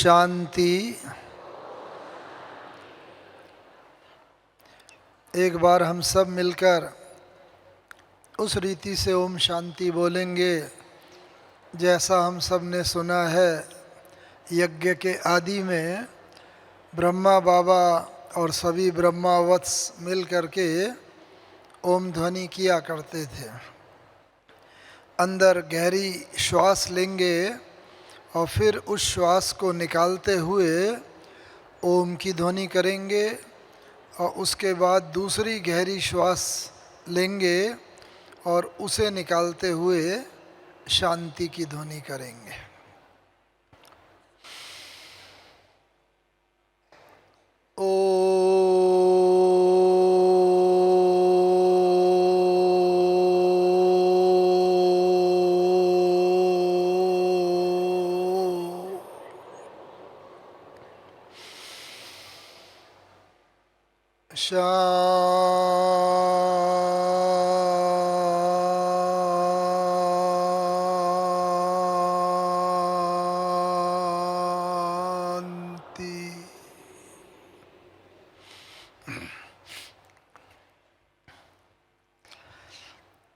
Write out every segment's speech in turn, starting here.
शांति। एक बार हम सब मिलकर उस रीति से ओम शांति बोलेंगे जैसा हम सब ने सुना है। यज्ञ के आदि में ब्रह्मा बाबा और सभी ब्रह्मावत्स मिल करके ओम ध्वनि किया करते थे। अंदर गहरी श्वास लेंगे और फिर उस श्वास को निकालते हुए ओम की ध्वनि करेंगे और उसके बाद दूसरी गहरी श्वास लेंगे और उसे निकालते हुए शांति की ध्वनि करेंगे।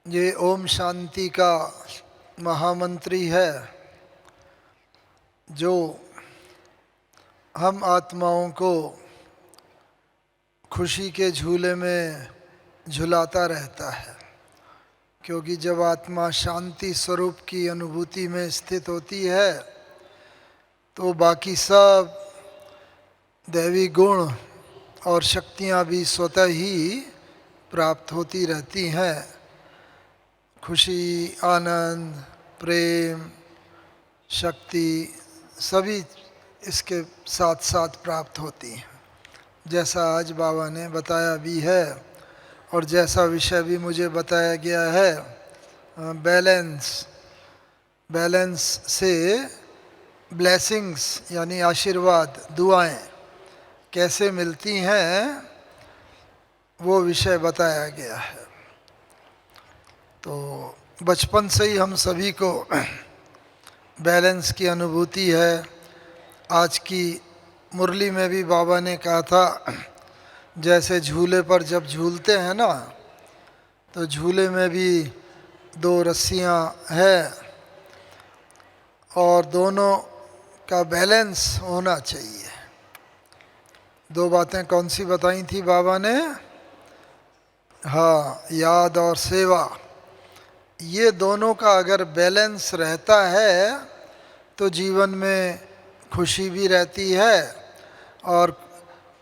ये ओम शांति का महामंत्री है जो हम आत्माओं को खुशी के झूले में झुलाता रहता है। क्योंकि जब आत्मा शांति स्वरूप की अनुभूति में स्थित होती है तो बाकी सब दैवी गुण और शक्तियाँ भी स्वतः ही प्राप्त होती रहती हैं। खुशी, आनंद, प्रेम, शक्ति सभी इसके साथ साथ प्राप्त होती हैं, जैसा आज बाबा ने बताया भी है और जैसा विषय भी मुझे बताया गया है। बैलेंस से ब्लेसिंग्स यानी आशीर्वाद, दुआएं कैसे मिलती हैं वो विषय बताया गया है। तो बचपन से ही हम सभी को बैलेंस की अनुभूति है। आज की मुरली में भी बाबा ने कहा था जैसे झूले पर जब झूलते हैं ना तो झूले में भी दो रस्सियाँ हैं और दोनों का बैलेंस होना चाहिए। दो बातें कौन सी बताई थी बाबा ने? हाँ, याद और सेवा। ये दोनों का अगर बैलेंस रहता है तो जीवन में खुशी भी रहती है और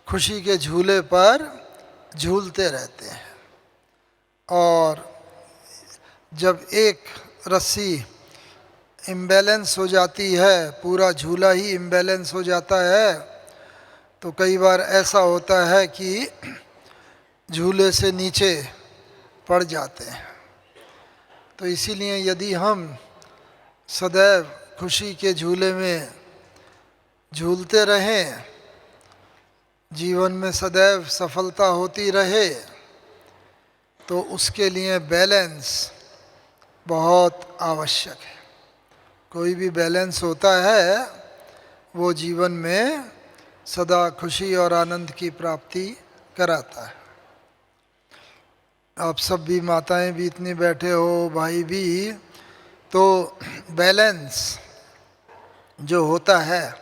खुशी के झूले पर झूलते रहते हैं। और जब एक रस्सी इम्बैलेंस हो जाती है, पूरा झूला ही इम्बैलेंस हो जाता है, तो कई बार ऐसा होता है कि झूले से नीचे पड़ जाते हैं। तो इसीलिए यदि हम सदैव खुशी के झूले में झूलते रहें, जीवन में सदैव सफलता होती रहे, तो उसके लिए बैलेंस बहुत आवश्यक है। कोई भी बैलेंस होता है वो जीवन में सदा खुशी और आनंद की प्राप्ति कराता है। आप सब भी, माताएं भी इतनी बैठे हो, भाई भी, तो बैलेंस जो होता है,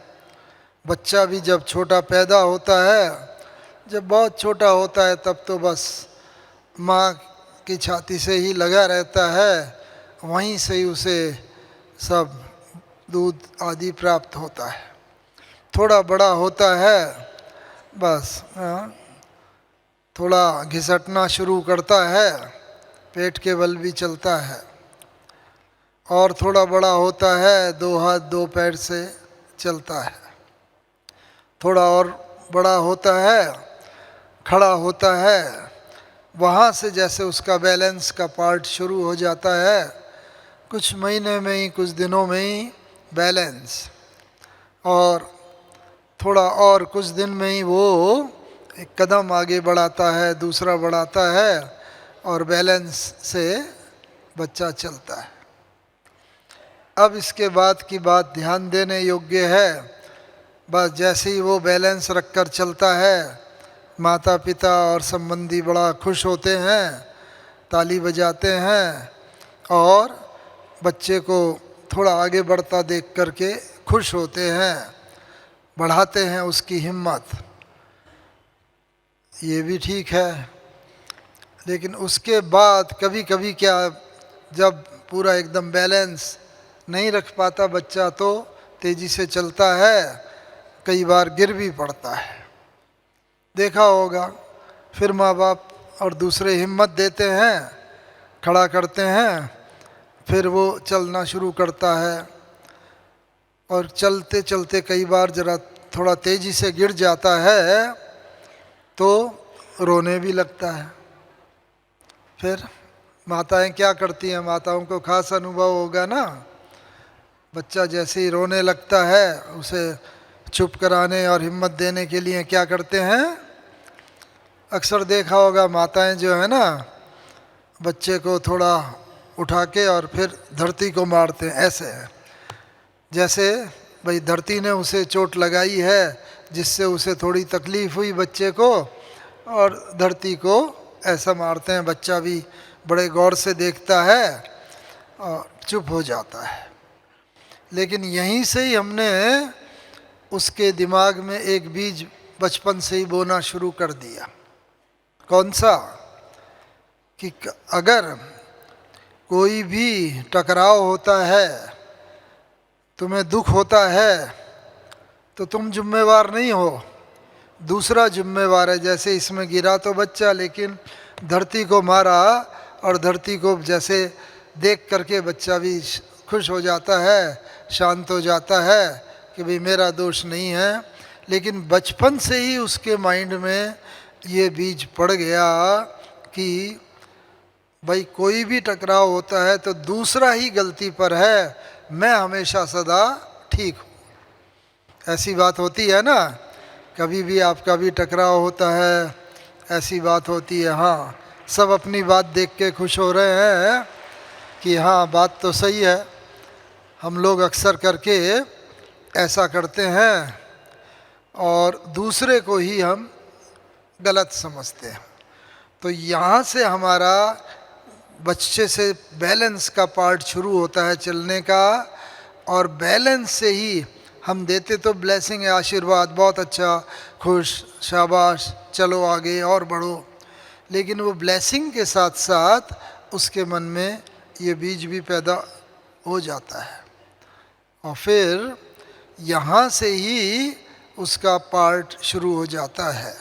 बच्चा भी जब छोटा पैदा होता है, जब बहुत छोटा होता है तब तो बस माँ की छाती से ही लगा रहता है, वहीं से ही उसे सब दूध आदि प्राप्त होता है। थोड़ा बड़ा होता है बस थोड़ा घिसटना शुरू करता है, पेट के बल भी चलता है। और थोड़ा बड़ा होता है, दो हाथ दो पैर से चलता है। थोड़ा और बड़ा होता है, खड़ा होता है, वहाँ से जैसे उसका बैलेंस का पार्ट शुरू हो जाता है। कुछ महीने में ही, कुछ दिनों में ही बैलेंस, और थोड़ा और कुछ दिन में ही वो एक कदम आगे बढ़ाता है, दूसरा बढ़ाता है और बैलेंस से बच्चा चलता है। अब इसके बाद की बात ध्यान देने योग्य है बस जैसे ही वो बैलेंस रखकर चलता है, माता पिता और संबंधी बड़ा खुश होते हैं, ताली बजाते हैं और बच्चे को थोड़ा आगे बढ़ता देख करके खुश होते हैं, बढ़ाते हैं उसकी हिम्मत। ये भी ठीक है। लेकिन उसके बाद कभी कभी क्या, जब पूरा एकदम बैलेंस नहीं रख पाता बच्चा तो तेज़ी से चलता है, कई बार गिर भी पड़ता है, देखा होगा। फिर माँ बाप और दूसरे हिम्मत देते हैं, खड़ा करते हैं, फिर वो चलना शुरू करता है। और चलते चलते कई बार जरा थोड़ा तेज़ी से गिर जाता है तो रोने भी लगता है। फिर माताएं क्या करती हैं, माताओं को खास अनुभव होगा ना। बच्चा जैसे ही रोने लगता है उसे चुप कराने और हिम्मत देने के लिए क्या करते हैं, अक्सर देखा होगा माताएं जो है ना, बच्चे को थोड़ा उठा के और फिर धरती को मारते हैं, ऐसे है जैसे भाई धरती ने उसे चोट लगाई है, जिससे उसे थोड़ी तकलीफ़ हुई बच्चे को, और धरती को ऐसा मारते हैं। बच्चा भी बड़े गौर से देखता है और चुप हो जाता है। लेकिन यहीं से ही हमने उसके दिमाग में एक बीज बचपन से ही बोना शुरू कर दिया। कौन सा? कि अगर कोई भी टकराव होता है, तुम्हें दुख होता है, तो तुम जिम्मेवार नहीं हो, दूसरा जिम्मेवार है। जैसे इसमें गिरा तो बच्चा, लेकिन धरती को मारा, और धरती को जैसे देख करके बच्चा भी खुश हो जाता है, शांत हो जाता है कि भाई मेरा दोष नहीं है। लेकिन बचपन से ही उसके माइंड में ये बीज पड़ गया कि भाई कोई भी टकराव होता है तो दूसरा ही गलती पर है, मैं हमेशा सदा ठीक हूँ। ऐसी बात होती है ना, कभी भी आपका भी टकराव होता है, ऐसी बात होती है। हाँ, सब अपनी बात देख के खुश हो रहे हैं कि हाँ बात तो सही है। हम लोग अक्सर करके ऐसा करते हैं और दूसरे को ही हम गलत समझते हैं। तो यहाँ से हमारा बच्चे से बैलेंस का पार्ट शुरू होता है चलने का, और बैलेंस से ही हम देते तो ब्लेसिंग है, आशीर्वाद, बहुत अच्छा, खुश, शाबाश, चलो आगे और बढ़ो। लेकिन वो ब्लेसिंग के साथ साथ उसके मन में ये बीज भी पैदा हो जाता है, और फिर यहाँ से ही उसका पार्ट शुरू हो जाता है।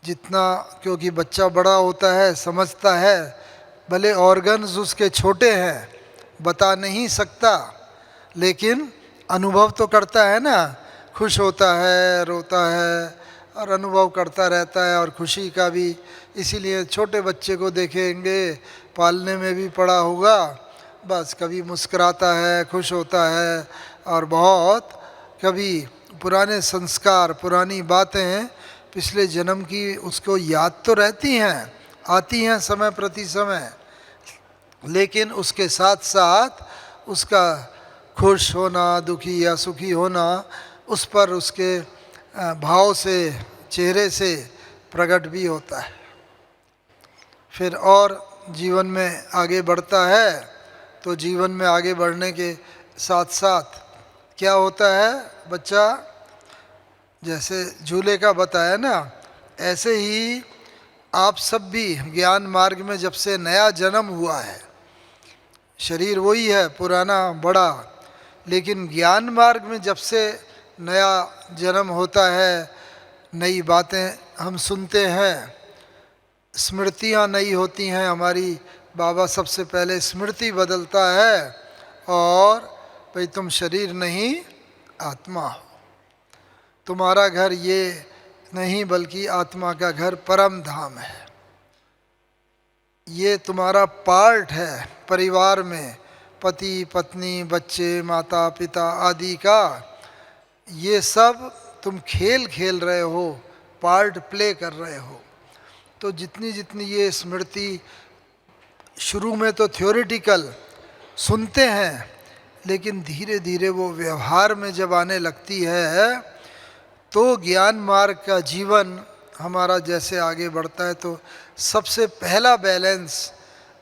जितना, क्योंकि बच्चा बड़ा होता है, समझता है, भले ऑर्गन्स उसके छोटे हैं, बता नहीं सकता, लेकिन अनुभव तो करता है ना, खुश होता है, रोता है, और अनुभव करता रहता है। और खुशी का भी, इसीलिए छोटे बच्चे को देखेंगे, पालने में भी पड़ा होगा, बस कभी मुस्कुराता है, खुश होता है, और बहुत कभी पुराने संस्कार, पुरानी बातें, पिछले जन्म की उसको याद तो रहती हैं, आती हैं समय प्रति समय, लेकिन उसके साथ साथ उसका खुश होना, दुखी या सुखी होना, उस पर उसके भाव से, चेहरे से प्रकट भी होता है। फिर और जीवन में आगे बढ़ता है, तो जीवन में आगे बढ़ने के साथ साथ क्या होता है, बच्चा जैसे झूले का बताया ना, ऐसे ही आप सब भी ज्ञान मार्ग में जब से नया जन्म हुआ है, शरीर वही है पुराना बड़ा, लेकिन ज्ञान मार्ग में जब से नया जन्म होता है, नई बातें हम सुनते हैं, स्मृतियाँ नई होती हैं हमारी। बाबा सबसे पहले स्मृति बदलता है, और भाई तुम शरीर नहीं आत्मा हो, तुम्हारा घर ये नहीं बल्कि आत्मा का घर परम धाम है, ये तुम्हारा पार्ट है परिवार में, पति पत्नी बच्चे माता पिता आदि का, ये सब तुम खेल खेल रहे हो, पार्ट प्ले कर रहे हो। तो जितनी जितनी ये स्मृति, शुरू में तो थ्योरेटिकल सुनते हैं, लेकिन धीरे धीरे वो व्यवहार में जब आने लगती है तो ज्ञान मार्ग का जीवन हमारा जैसे आगे बढ़ता है, तो सबसे पहला बैलेंस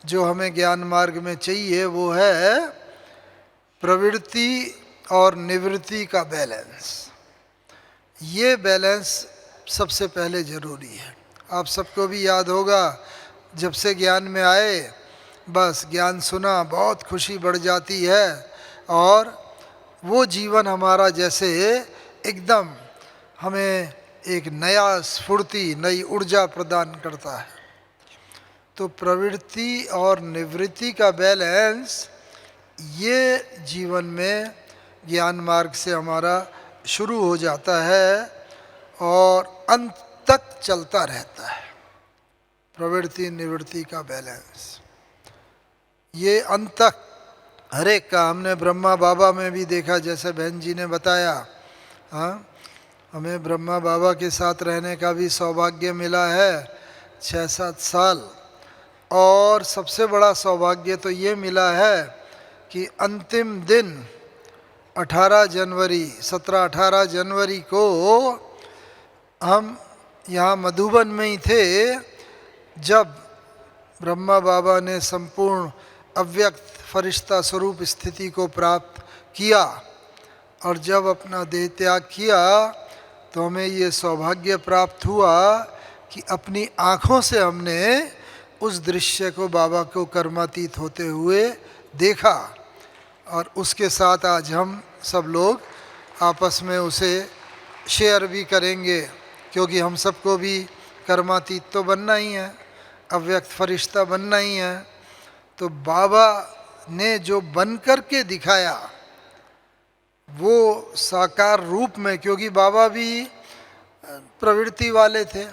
जो हमें ज्ञान मार्ग में चाहिए वो है प्रवृत्ति और निवृत्ति का बैलेंस। ये बैलेंस सबसे पहले ज़रूरी है। आप सबको भी याद होगा, जब से ज्ञान में आए बस ज्ञान सुना बहुत खुशी बढ़ जाती है और वो जीवन हमारा जैसे एकदम हमें एक नया स्फूर्ति, नई ऊर्जा प्रदान करता है। तो प्रवृत्ति और निवृत्ति का बैलेंस ये जीवन में ज्ञान मार्ग से हमारा शुरू हो जाता है और अंत तक चलता रहता है। प्रवृत्ति निवृत्ति का बैलेंस ये अंत तक हर एक का, हमने ब्रह्मा बाबा में भी देखा, जैसे बहन जी ने बताया। हाँ, हमें ब्रह्मा बाबा के साथ रहने का भी सौभाग्य मिला है 6-7 साल, और सबसे बड़ा सौभाग्य तो ये मिला है कि अंतिम दिन 17-18 जनवरी को हम यहाँ मधुबन में ही थे, जब ब्रह्मा बाबा ने संपूर्ण अव्यक्त फरिश्ता स्वरूप स्थिति को प्राप्त किया और जब अपना देह त्याग किया तो हमें ये सौभाग्य प्राप्त हुआ कि अपनी आँखों से हमने उस दृश्य को, बाबा को कर्मातीत होते हुए देखा। और उसके साथ आज हम सब लोग आपस में उसे शेयर भी करेंगे, क्योंकि हम सबको भी कर्मातीत तो बनना ही है, अव्यक्त फरिश्ता बनना ही है। तो बाबा ने जो बन कर के दिखाया वो साकार रूप में, क्योंकि बाबा भी प्रवृत्ति वाले थे,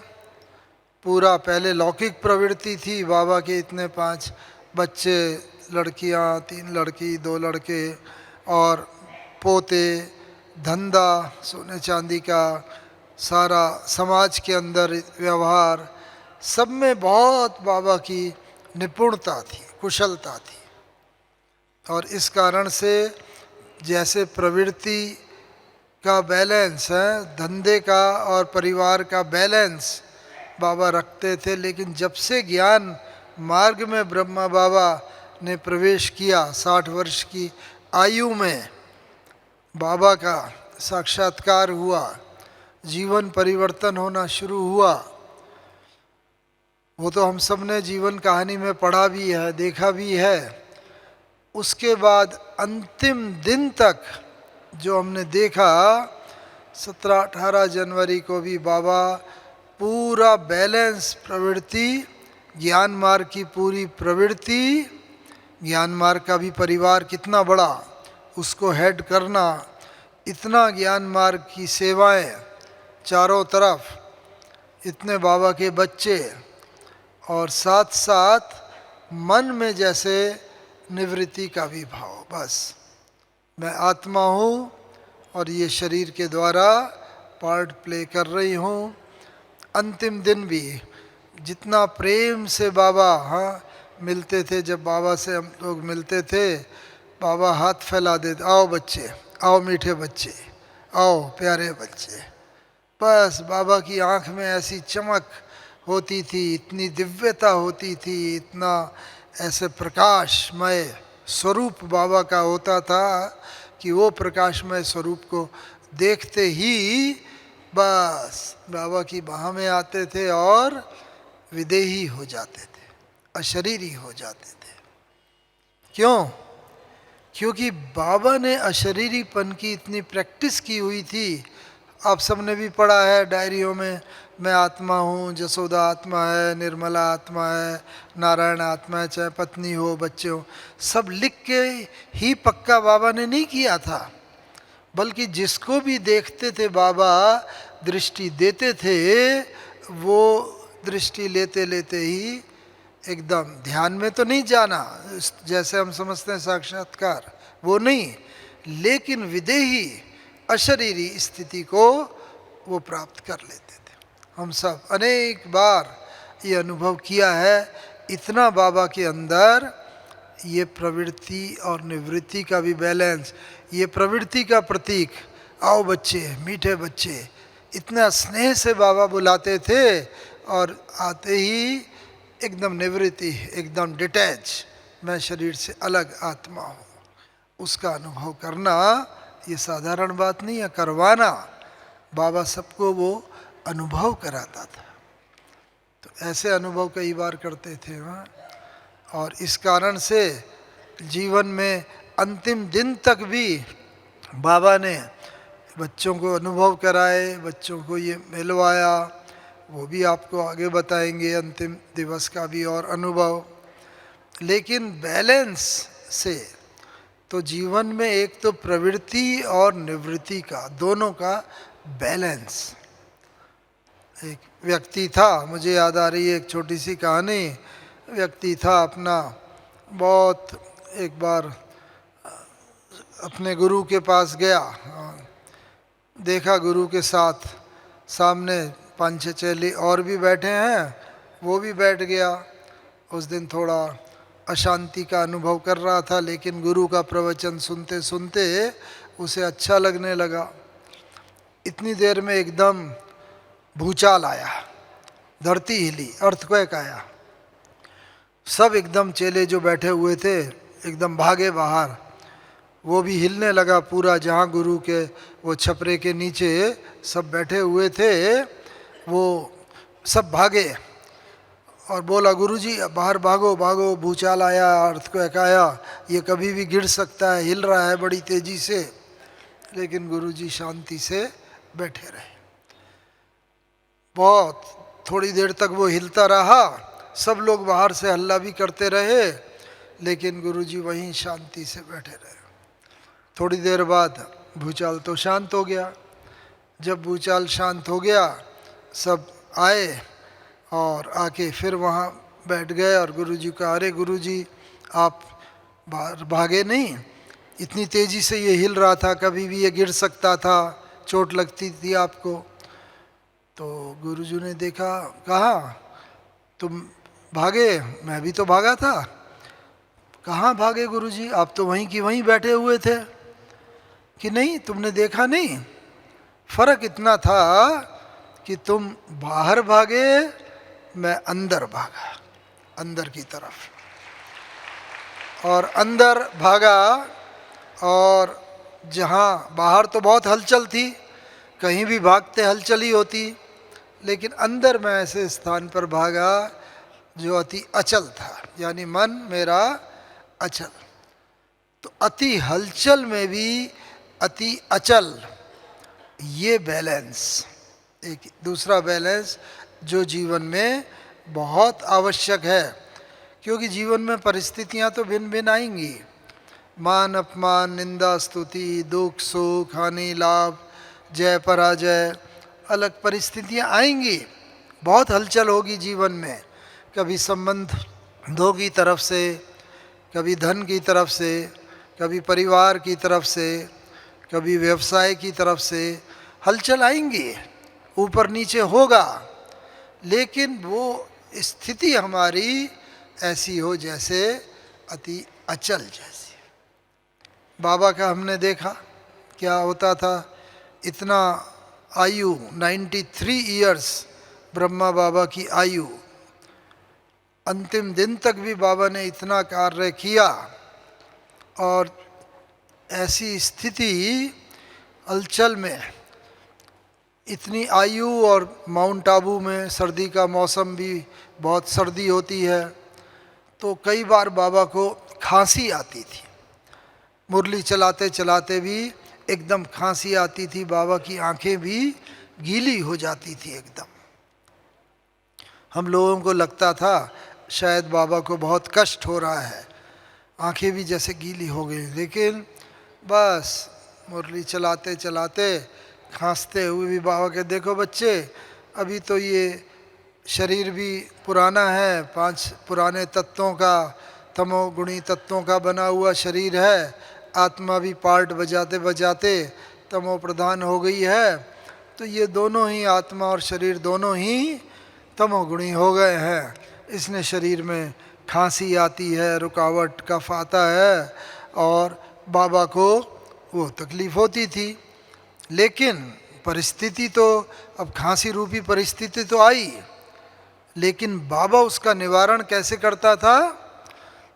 पूरा पहले लौकिक प्रवृत्ति थी बाबा के, इतने 5 बच्चे, लड़कियां, 3 लड़की 2 लड़के और पोते, धंधा सोने चांदी का, सारा समाज के अंदर व्यवहार, सब में बहुत बाबा की निपुणता थी, कुशलता थी। और इस कारण से जैसे प्रवृत्ति का बैलेंस है, धंधे का और परिवार का बैलेंस बाबा रखते थे, लेकिन जब से ज्ञान मार्ग में ब्रह्मा बाबा ने प्रवेश किया, 60 वर्ष की आयु में बाबा का साक्षात्कार हुआ, जीवन परिवर्तन होना शुरू हुआ। वो तो हम सब ने जीवन कहानी में पढ़ा भी है, देखा भी है। उसके बाद अंतिम दिन तक जो हमने देखा, 17-18 जनवरी को भी बाबा पूरा बैलेंस, प्रवृत्ति, ज्ञान मार्ग की पूरी प्रवृत्ति, ज्ञान मार्ग का भी परिवार कितना बड़ा, उसको हेड करना, इतना ज्ञान मार्ग की सेवाएं चारों तरफ, इतने बाबा के बच्चे, और साथ साथ मन में जैसे निवृत्ति का भी भाव, बस मैं आत्मा हूँ और ये शरीर के द्वारा पार्ट प्ले कर रही हूँ। अंतिम दिन भी जितना प्रेम से बाबा मिलते थे, जब बाबा से हम लोग मिलते थे, बाबा हाथ फैला देते, आओ बच्चे, आओ मीठे बच्चे, आओ प्यारे बच्चे। बस बाबा की आँख में ऐसी चमक होती थी, इतनी दिव्यता होती थी, इतना ऐसे प्रकाशमय स्वरूप बाबा का होता था कि वो प्रकाशमय स्वरूप को देखते ही बस बाबा की बाह में आते थे और विदेही हो जाते थे, अशरीरी हो जाते थे। क्यों? क्योंकि बाबा ने अशरीरीपन की इतनी प्रैक्टिस की हुई थी। आप सबने भी पढ़ा है डायरियों में, मैं आत्मा हूँ, जसोदा आत्मा है, निर्मला आत्मा है, नारायण आत्मा है, चाहे पत्नी हो, बच्चे हो, सब लिख के ही पक्का बाबा ने नहीं किया था, बल्कि जिसको भी देखते थे बाबा दृष्टि देते थे, वो दृष्टि लेते लेते ही एकदम ध्यान में तो नहीं जाना, जैसे हम समझते हैं साक्षात्कार, वो नहीं, लेकिन विदेही अशरीरी स्थिति को वो प्राप्त कर लेते थे। हम सब अनेक बार ये अनुभव किया है, इतना बाबा के अंदर ये प्रवृत्ति और निवृत्ति का भी बैलेंस, ये प्रवृत्ति का प्रतीक, आओ बच्चे, मीठे बच्चे, इतना स्नेह से बाबा बुलाते थे, और आते ही एकदम निवृत्ति, एकदम डिटैच, मैं शरीर से अलग आत्मा हूँ, उसका अनुभव करना ये साधारण बात नहीं है, करवाना। बाबा सबको वो अनुभव कराता था। तो ऐसे अनुभव कई बार करते थे वहाँ, और इस कारण से जीवन में अंतिम दिन तक भी बाबा ने बच्चों को अनुभव कराए, बच्चों को ये मिलवाया। वो भी आपको आगे बताएंगे अंतिम दिवस का भी और अनुभव। लेकिन बैलेंस से तो जीवन में एक तो प्रवृत्ति और निवृत्ति का, दोनों का बैलेंस। एक व्यक्ति था, मुझे याद आ रही है एक छोटी सी कहानी। व्यक्ति था अपना, बहुत एक बार अपने गुरु के पास गया, देखा गुरु के साथ सामने 5-6 चेले और भी बैठे हैं, वो भी बैठ गया। उस दिन थोड़ा अशांति का अनुभव कर रहा था, लेकिन गुरु का प्रवचन सुनते सुनते उसे अच्छा लगने लगा। इतनी देर में एकदम भूचाल आया, धरती हिली, अर्थक्वेक आया। सब एकदम चेले जो बैठे हुए थे एकदम भागे बाहर, वो भी हिलने लगा पूरा। जहाँ गुरु के वो छपरे के नीचे सब बैठे हुए थे, वो सब भागे और बोला, गुरुजी बाहर भागो भागो, भूचाल आया, अर्थक्वेक आया, ये कभी भी गिर सकता है, हिल रहा है बड़ी तेजी से। लेकिन गुरुजी शांति से बैठे रहे। बहुत थोड़ी देर तक वो हिलता रहा, सब लोग बाहर से हल्ला भी करते रहे, लेकिन गुरुजी वहीं शांति से बैठे रहे। थोड़ी देर बाद भूचाल तो शांत हो गया। जब भूचाल शांत हो गया, सब आए और आके फिर वहाँ बैठ गए, और गुरुजी कहा, अरे गुरुजी आप बाहर भागे नहीं, इतनी तेज़ी से ये हिल रहा था, कभी भी ये गिर सकता था, चोट लगती थी आपको। तो गुरुजी ने देखा, कहा तुम भागे? मैं भी तो भागा था। कहाँ भागे गुरुजी, आप तो वहीं की वहीं बैठे हुए थे। कि नहीं, तुमने देखा नहीं? फर्क इतना था कि तुम बाहर भागे, मैं अंदर भागा, अंदर की तरफ। और अंदर भागा, और जहाँ बाहर तो बहुत हलचल थी, कहीं भी भागते हलचल ही होती, लेकिन अंदर मैं ऐसे स्थान पर भागा जो अति अचल था, यानी मन मेरा अचल। तो अति हलचल में भी अति अचल, ये बैलेंस, एक दूसरा बैलेंस जो जीवन में बहुत आवश्यक है। क्योंकि जीवन में परिस्थितियां तो भिन्न भिन्न आएंगी, मान अपमान, निंदा स्तुति, दुख सुख, हानि लाभ, जय पराजय, अलग परिस्थितियां आएंगी। बहुत हलचल होगी जीवन में, कभी संबंधों की तरफ से, कभी धन की तरफ से, कभी परिवार की तरफ से, कभी व्यवसाय की तरफ से हलचल आएंगी, ऊपर नीचे होगा। लेकिन वो स्थिति हमारी ऐसी हो जैसे अति अचल जैसी। बाबा का हमने देखा क्या होता था, इतना आयु 93 ईयर्स ब्रह्मा बाबा की आयु, अंतिम दिन तक भी बाबा ने इतना कार्य किया। और ऐसी स्थिति हलचल में, इतनी आयु, और माउंट आबू में सर्दी का मौसम भी, बहुत सर्दी होती है, तो कई बार बाबा को खांसी आती थी। मुरली चलाते चलाते भी एकदम खांसी आती थी, बाबा की आंखें भी गीली हो जाती थी एकदम। हम लोगों को लगता था शायद बाबा को बहुत कष्ट हो रहा है, आंखें भी जैसे गीली हो गई, लेकिन बस मुरली चलाते चलाते खांसते हुए भी बाबा के, देखो बच्चे, अभी तो ये शरीर भी पुराना है, 5 पुराने तत्वों का, तमोगुणी तत्वों का बना हुआ शरीर है, आत्मा भी पार्ट बजाते बजाते तमो प्रधान हो गई है, तो ये दोनों ही, आत्मा और शरीर दोनों ही तमोगुणी हो गए हैं, इसने शरीर में खांसी आती है, रुकावट, कफ आता है, और बाबा को वो तकलीफ़ होती थी। लेकिन परिस्थिति तो, अब खांसी रूपी परिस्थिति तो आई, लेकिन बाबा उसका निवारण कैसे करता था?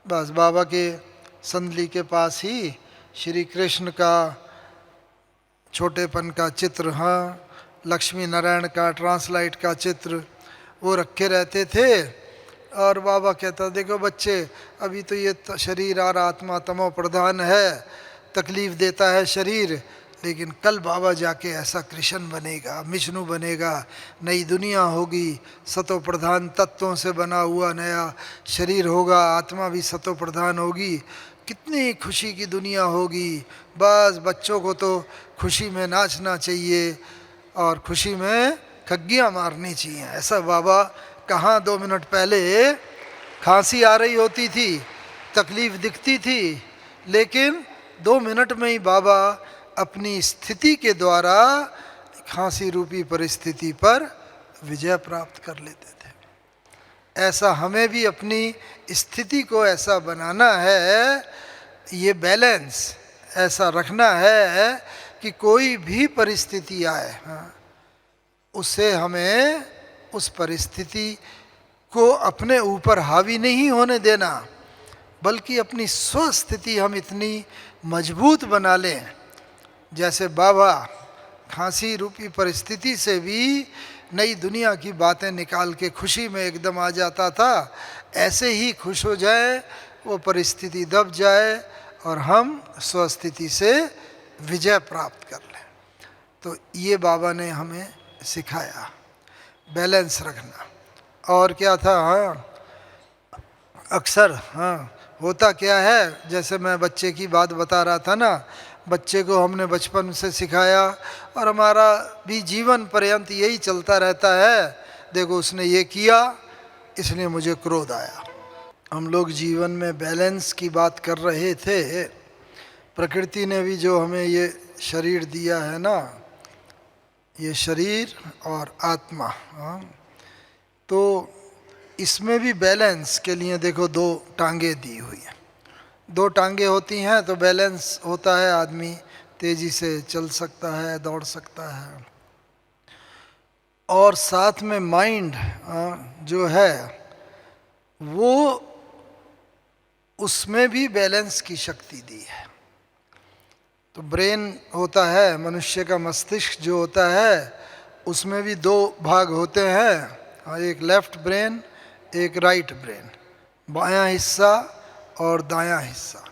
बस बाबा के संदली के पास ही श्री कृष्ण का छोटेपन का चित्र, हाँ, लक्ष्मी नारायण का ट्रांसलाइट का चित्र वो रखे रहते थे। और बाबा कहता, देखो बच्चे, अभी तो ये शरीर और आत्मा तमो प्रधान है, तकलीफ़ देता है शरीर, लेकिन कल बाबा जाके ऐसा कृष्ण बनेगा, विष्णु बनेगा, नई दुनिया होगी, सतो प्रधान तत्वों से बना हुआ नया शरीर होगा, आत्मा भी सतो प्रधान होगी, कितनी खुशी की दुनिया होगी। बस बच्चों को तो खुशी में नाचना चाहिए और खुशी में खग्गियाँ मारनी चाहिए। ऐसा बाबा, कहाँ 2 मिनट पहले खांसी आ रही होती थी, तकलीफ़ दिखती थी, लेकिन 2 मिनट में ही बाबा अपनी स्थिति के द्वारा खांसी रूपी परिस्थिति पर विजय प्राप्त कर लेते थे। ऐसा हमें भी अपनी स्थिति को ऐसा बनाना है, ये बैलेंस ऐसा रखना है कि कोई भी परिस्थिति आए, हाँ, उससे हमें उस परिस्थिति को अपने ऊपर हावी नहीं होने देना, बल्कि अपनी स्वस्थिति हम इतनी मजबूत बना लें। जैसे बाबा खांसी रूपी परिस्थिति से भी नई दुनिया की बातें निकाल के खुशी में एकदम आ जाता था, ऐसे ही खुश हो जाए, वो परिस्थिति दब जाए और हम स्वस्थिति से विजय प्राप्त कर लें। तो ये बाबा ने हमें सिखाया बैलेंस रखना। और क्या था, हाँ, अक्सर, हाँ, होता क्या है, जैसे मैं बच्चे की बात बता रहा था ना, बच्चे को हमने बचपन से सिखाया और हमारा भी जीवन पर्यंत यही चलता रहता है, देखो उसने ये किया इसलिए मुझे क्रोध आया। हम लोग जीवन में बैलेंस की बात कर रहे थे। प्रकृति ने भी जो हमें ये शरीर दिया है ना, ये शरीर और आत्मा, हाँ, तो इसमें भी बैलेंस के लिए देखो 2 टांगे दी हुई हैं। 2 टांगे होती हैं तो बैलेंस होता है, आदमी तेज़ी से चल सकता है, दौड़ सकता है। और साथ में माइंड जो है वो, उसमें भी बैलेंस की शक्ति दी है। तो ब्रेन होता है, मनुष्य का मस्तिष्क जो होता है, उसमें भी 2 भाग होते हैं, एक लेफ्ट ब्रेन, एक राइट ब्रेन, बायां हिस्सा और दायां हिस्सा।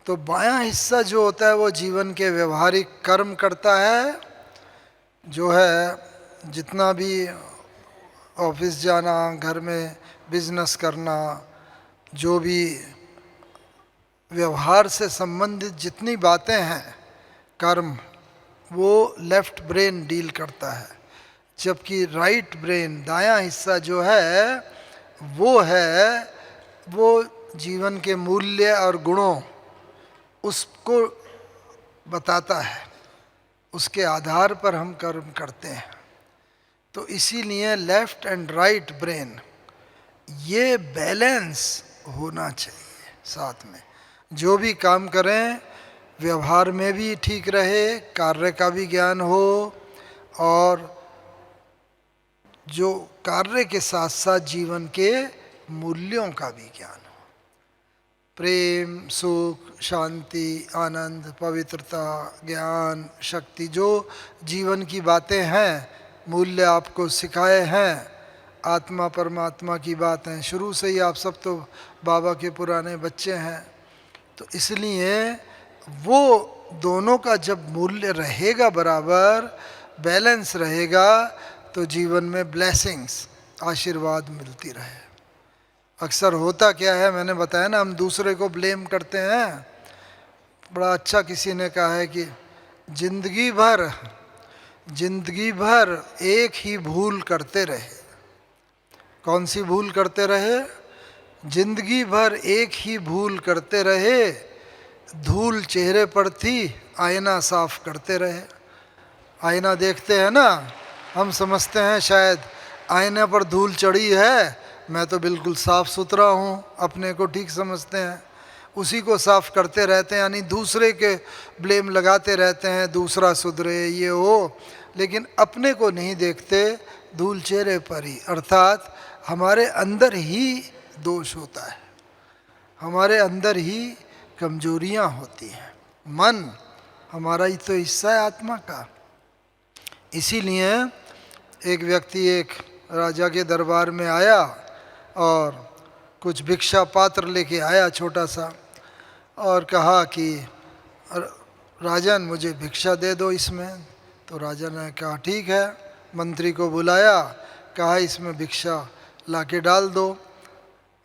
तो बायां हिस्सा जो होता है वो जीवन के व्यवहारिक कर्म करता है, जो है जितना भी ऑफिस जाना, घर में बिजनेस करना, जो भी व्यवहार से संबंधित जितनी बातें हैं, कर्म, वो लेफ्ट ब्रेन डील करता है। जबकि राइट ब्रेन, दायां हिस्सा जो है, वो जीवन के मूल्य और गुणों उसको बताता है, उसके आधार पर हम कर्म करते हैं। तो इसीलिए लेफ्ट एंड राइट ब्रेन, ये बैलेंस होना चाहिए साथ में। जो भी काम करें व्यवहार में भी ठीक रहे, कार्य का भी ज्ञान हो, और जो कार्य के साथ साथ जीवन के मूल्यों का भी ज्ञान हो। प्रेम, सुख, शांति, आनंद, पवित्रता, ज्ञान, शक्ति, जो जीवन की बातें हैं, मूल्य आपको सिखाए हैं, आत्मा परमात्मा की बातें, शुरू से ही आप सब तो बाबा के पुराने बच्चे हैं। तो इसलिए वो दोनों का जब मूल्य रहेगा बराबर, बैलेंस रहेगा, तो जीवन में ब्लेसिंग्स, आशीर्वाद मिलती रहे। अक्सर होता क्या है, मैंने बताया ना, हम दूसरे को ब्लेम करते हैं। बड़ा अच्छा किसी ने कहा है कि जिंदगी भर एक ही भूल करते रहे। कौन सी भूल करते रहे? जिंदगी भर एक ही भूल करते रहे, धूल चेहरे पर थी, आईना साफ करते रहे। आईना देखते हैं ना, हम समझते हैं शायद आईने पर धूल चढ़ी है, मैं तो बिल्कुल साफ़ सुथरा हूँ, अपने को ठीक समझते हैं, उसी को साफ करते रहते हैं, यानी दूसरे के ब्लेम लगाते रहते हैं, दूसरा सुधरे ये हो, लेकिन अपने को नहीं देखते, धूल चेहरे पर ही। अर्थात हमारे अंदर ही दोष होता है, हमारे अंदर ही कमजोरियां होती हैं। मन हमारा ही तो हिस्सा है आत्मा का। इसीलिए एक व्यक्ति एक राजा के दरबार में आया और कुछ भिक्षा पात्र लेके आया छोटा सा, और कहा कि राजन मुझे भिक्षा दे दो इसमें। तो राजा ने कहा ठीक है, मंत्री को बुलाया, कहा इसमें भिक्षा लाके डाल दो,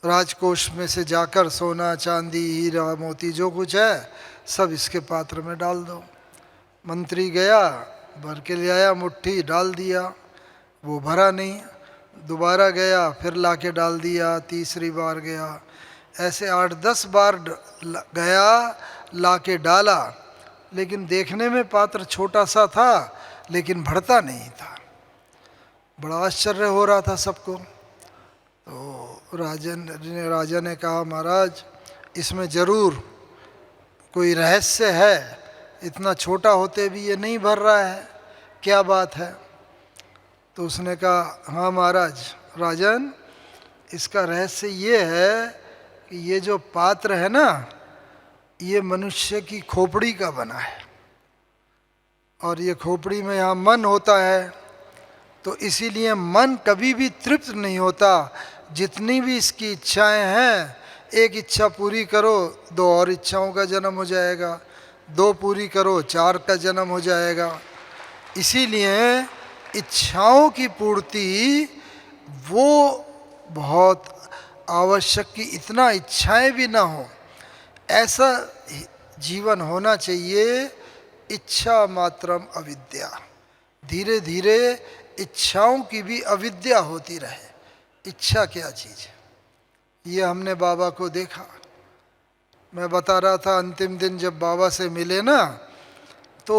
राजकोष में से जाकर सोना चांदी हीरा मोती जो कुछ है सब इसके पात्र में डाल दो। मंत्री गया, भर के ले आया, मुट्ठी डाल दिया, वो भरा नहीं, दोबारा गया, फिर लाके डाल दिया, तीसरी बार गया, ऐसे 8-10 बार गया, लाके डाला, लेकिन देखने में पात्र छोटा सा था लेकिन भरता नहीं था। बड़ा आश्चर्य हो रहा था सबको। तो राजा ने कहा महाराज इसमें ज़रूर कोई रहस्य है, इतना छोटा होते भी ये नहीं भर रहा है, क्या बात है? तो उसने कहा हाँ महाराज, राजन इसका रहस्य ये है कि ये जो पात्र है ना, ये मनुष्य की खोपड़ी का बना है, और ये खोपड़ी में यहाँ मन होता है, तो इसीलिए मन कभी भी तृप्त नहीं होता। जितनी भी इसकी इच्छाएं हैं, एक इच्छा पूरी करो 2 और इच्छाओं का जन्म हो जाएगा, 2 पूरी करो 4 का जन्म हो जाएगा। इसीलिए इच्छाओं की पूर्ति वो बहुत आवश्यक कि इतना इच्छाएं भी ना हो, ऐसा जीवन होना चाहिए। इच्छा मात्रम अविद्या, धीरे धीरे इच्छाओं की भी अविद्या होती रहे। इच्छा क्या चीज़ है, ये हमने बाबा को देखा। मैं बता रहा था अंतिम दिन जब बाबा से मिले ना, तो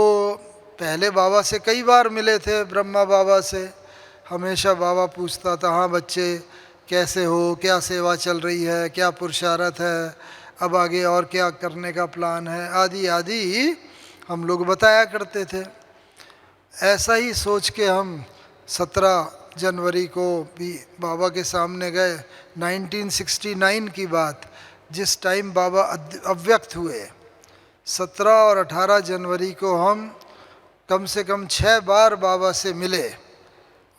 पहले बाबा से कई बार मिले थे, ब्रह्मा बाबा से। हमेशा बाबा पूछता था हाँ बच्चे कैसे हो, क्या सेवा चल रही है, क्या पुरुषार्थ है, अब आगे और क्या करने का प्लान है, आदि आदि हम लोग बताया करते थे। ऐसा ही सोच के हम 17 जनवरी को भी बाबा के सामने गए। 1969 की बात, जिस टाइम बाबा अव्यक्त हुए, 17 और 18 जनवरी को हम कम से कम 6 बार बाबा से मिले।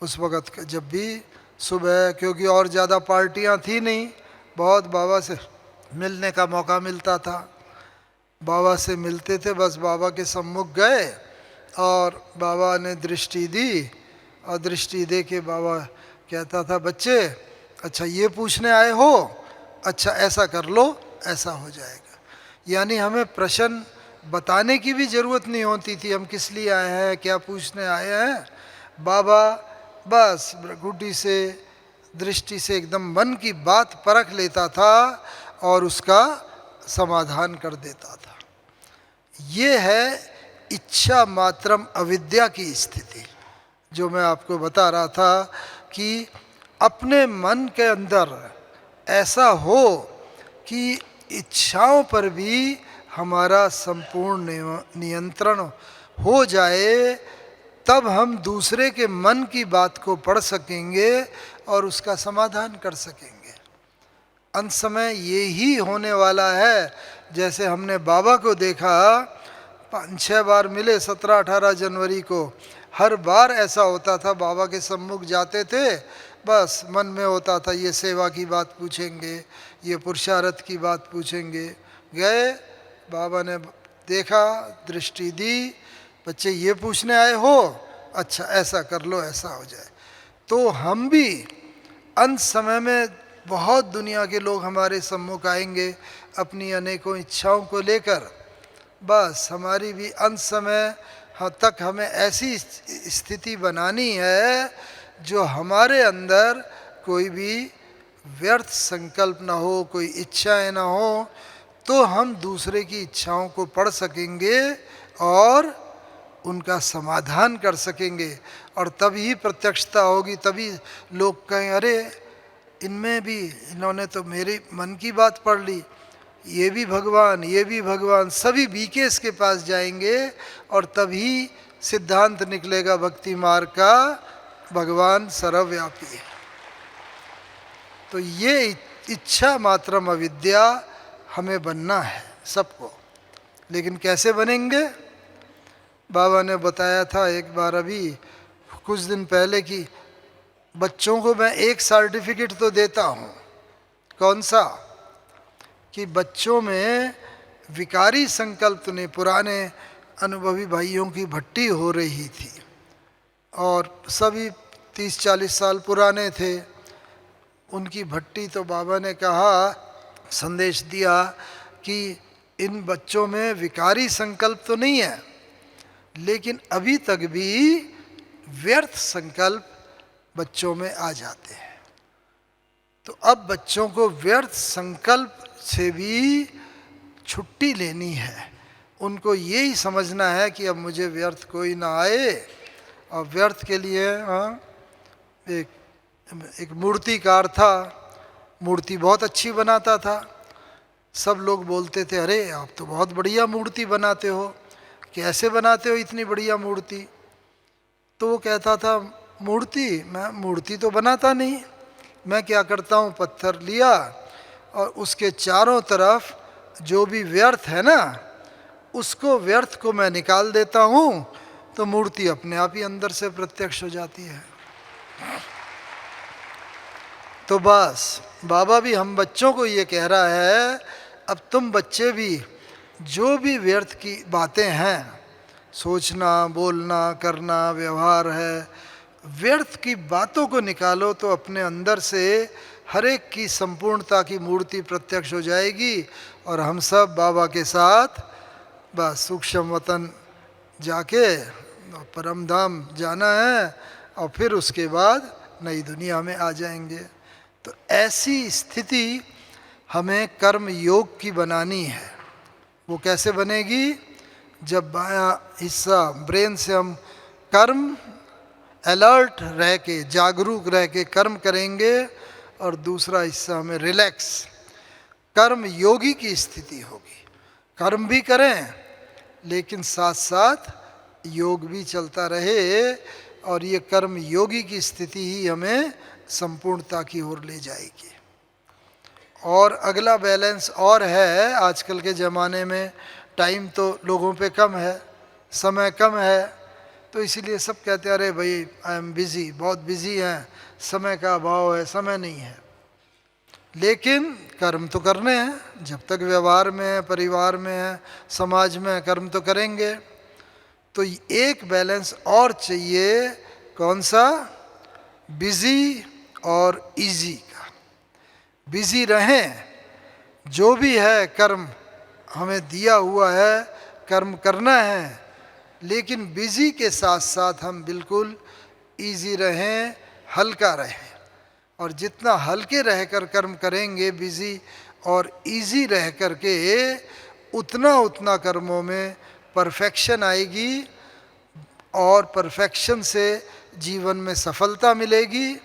उस वक़्त जब भी सुबह, क्योंकि और ज़्यादा पार्टियां थी नहीं, बहुत बाबा से मिलने का मौका मिलता था। बाबा से मिलते थे, बस बाबा के सम्मुख गए और बाबा ने दृष्टि दी, और दृष्टि दे के बाबा कहता था बच्चे अच्छा ये पूछने आए हो, अच्छा ऐसा कर लो, ऐसा हो जाएगा। यानी हमें प्रश्न बताने की भी ज़रूरत नहीं होती थी, हम किस लिए आए हैं, क्या पूछने आए हैं। बाबा बस गुड्डी से, दृष्टि से एकदम मन की बात परख लेता था और उसका समाधान कर देता था। ये है इच्छा मात्रम अविद्या की स्थिति, जो मैं आपको बता रहा था कि अपने मन के अंदर ऐसा हो कि इच्छाओं पर भी हमारा संपूर्ण नियंत्रण हो जाए, तब हम दूसरे के मन की बात को पढ़ सकेंगे और उसका समाधान कर सकेंगे। अंत समय ये ही होने वाला है। जैसे हमने बाबा को देखा, 5-6 बार मिले 17-18 जनवरी को, हर बार ऐसा होता था, बाबा के सम्मुख जाते थे, बस मन में होता था ये सेवा की बात पूछेंगे, ये पुरुषार्थ की बात पूछेंगे। गए, बाबा ने देखा, दृष्टि दी, बच्चे ये पूछने आए हो, अच्छा ऐसा कर लो, ऐसा हो जाए। तो हम भी अंत समय में बहुत दुनिया के लोग हमारे सम्मुख आएंगे अपनी अनेकों इच्छाओं को लेकर। बस हमारी भी अंत समय तक हमें ऐसी स्थिति बनानी है जो हमारे अंदर कोई भी व्यर्थ संकल्प ना हो, कोई इच्छाएं ना हो, तो हम दूसरे की इच्छाओं को पढ़ सकेंगे और उनका समाधान कर सकेंगे। और तभी प्रत्यक्षता होगी, तभी लोग कहें अरे इनमें भी इन्होंने तो मेरे मन की बात पढ़ ली, ये भी भगवान, ये भी भगवान, सभी बीकेएस के पास जाएंगे और तभी सिद्धांत निकलेगा भक्ति मार्ग का, भगवान सर्वव्यापी है। तो ये इच्छा मात्रम अविद्या हमें बनना है सबको। लेकिन कैसे बनेंगे? बाबा ने बताया था एक बार अभी कुछ दिन पहले कि बच्चों को मैं एक सर्टिफिकेट तो देता हूँ। कौन सा? कि बच्चों में विकारी संकल्प तो नहीं। पुराने अनुभवी भाइयों की भट्टी हो रही थी और सभी 30-40 साल पुराने थे। उनकी भट्टी तो बाबा ने कहा, संदेश दिया कि इन बच्चों में विकारी संकल्प तो नहीं है, लेकिन अभी तक भी व्यर्थ संकल्प बच्चों में आ जाते हैं। तो अब बच्चों को व्यर्थ संकल्प से भी छुट्टी लेनी है। उनको यही समझना है कि अब मुझे व्यर्थ कोई ना आए। और व्यर्थ के लिए एक मूर्तिकार था, मूर्ति बहुत अच्छी बनाता था। सब लोग बोलते थे, अरे आप तो बहुत बढ़िया मूर्ति बनाते हो, कैसे बनाते हो इतनी बढ़िया मूर्ति? तो वो कहता था, मैं मूर्ति तो बनाता नहीं, मैं क्या करता हूँ, पत्थर लिया और उसके चारों तरफ जो भी व्यर्थ है ना, उसको व्यर्थ को मैं निकाल देता हूँ, तो मूर्ति अपने आप ही अंदर से प्रत्यक्ष हो जाती है। तो बस बाबा भी हम बच्चों को ये कह रहा है, अब तुम बच्चे भी जो भी व्यर्थ की बातें हैं, सोचना, बोलना, करना, व्यवहार है, व्यर्थ की बातों को निकालो तो अपने अंदर से हर एक की संपूर्णता की मूर्ति प्रत्यक्ष हो जाएगी और हम सब बाबा के साथ बस सूक्ष्म वतन जाके परम धाम जाना है और फिर उसके बाद नई दुनिया में आ जाएंगे। तो ऐसी स्थिति हमें कर्म योग की बनानी है। वो कैसे बनेगी? जब बायां हिस्सा ब्रेन से हम कर्म अलर्ट रह के, जागरूक रह के कर्म करेंगे और दूसरा हिस्सा हमें रिलैक्स कर्म योगी की स्थिति होगी। कर्म भी करें लेकिन साथ साथ योग भी चलता रहे और ये कर्म योगी की स्थिति ही हमें संपूर्णता की ओर ले जाएगी। और अगला बैलेंस और है, आजकल के ज़माने में टाइम तो लोगों पे कम है, समय कम है, तो इसीलिए सब कहते हैं, अरे भाई आई एम बिज़ी, बहुत बिज़ी हैं, समय का अभाव है, समय नहीं है। लेकिन कर्म तो करने हैं, जब तक व्यवहार में है, परिवार में है, समाज में है, कर्म तो करेंगे। तो एक बैलेंस और चाहिए, कौन सा? बिज़ी और इजी का। बिज़ी रहें, जो भी है कर्म हमें दिया हुआ है, कर्म करना है, लेकिन बिज़ी के साथ साथ हम बिल्कुल इजी रहें, हल्का रहें। और जितना हल्के रहकर कर्म करेंगे बिज़ी और इजी रह कर के, उतना कर्मों में परफेक्शन आएगी और परफेक्शन से जीवन में सफलता मिलेगी।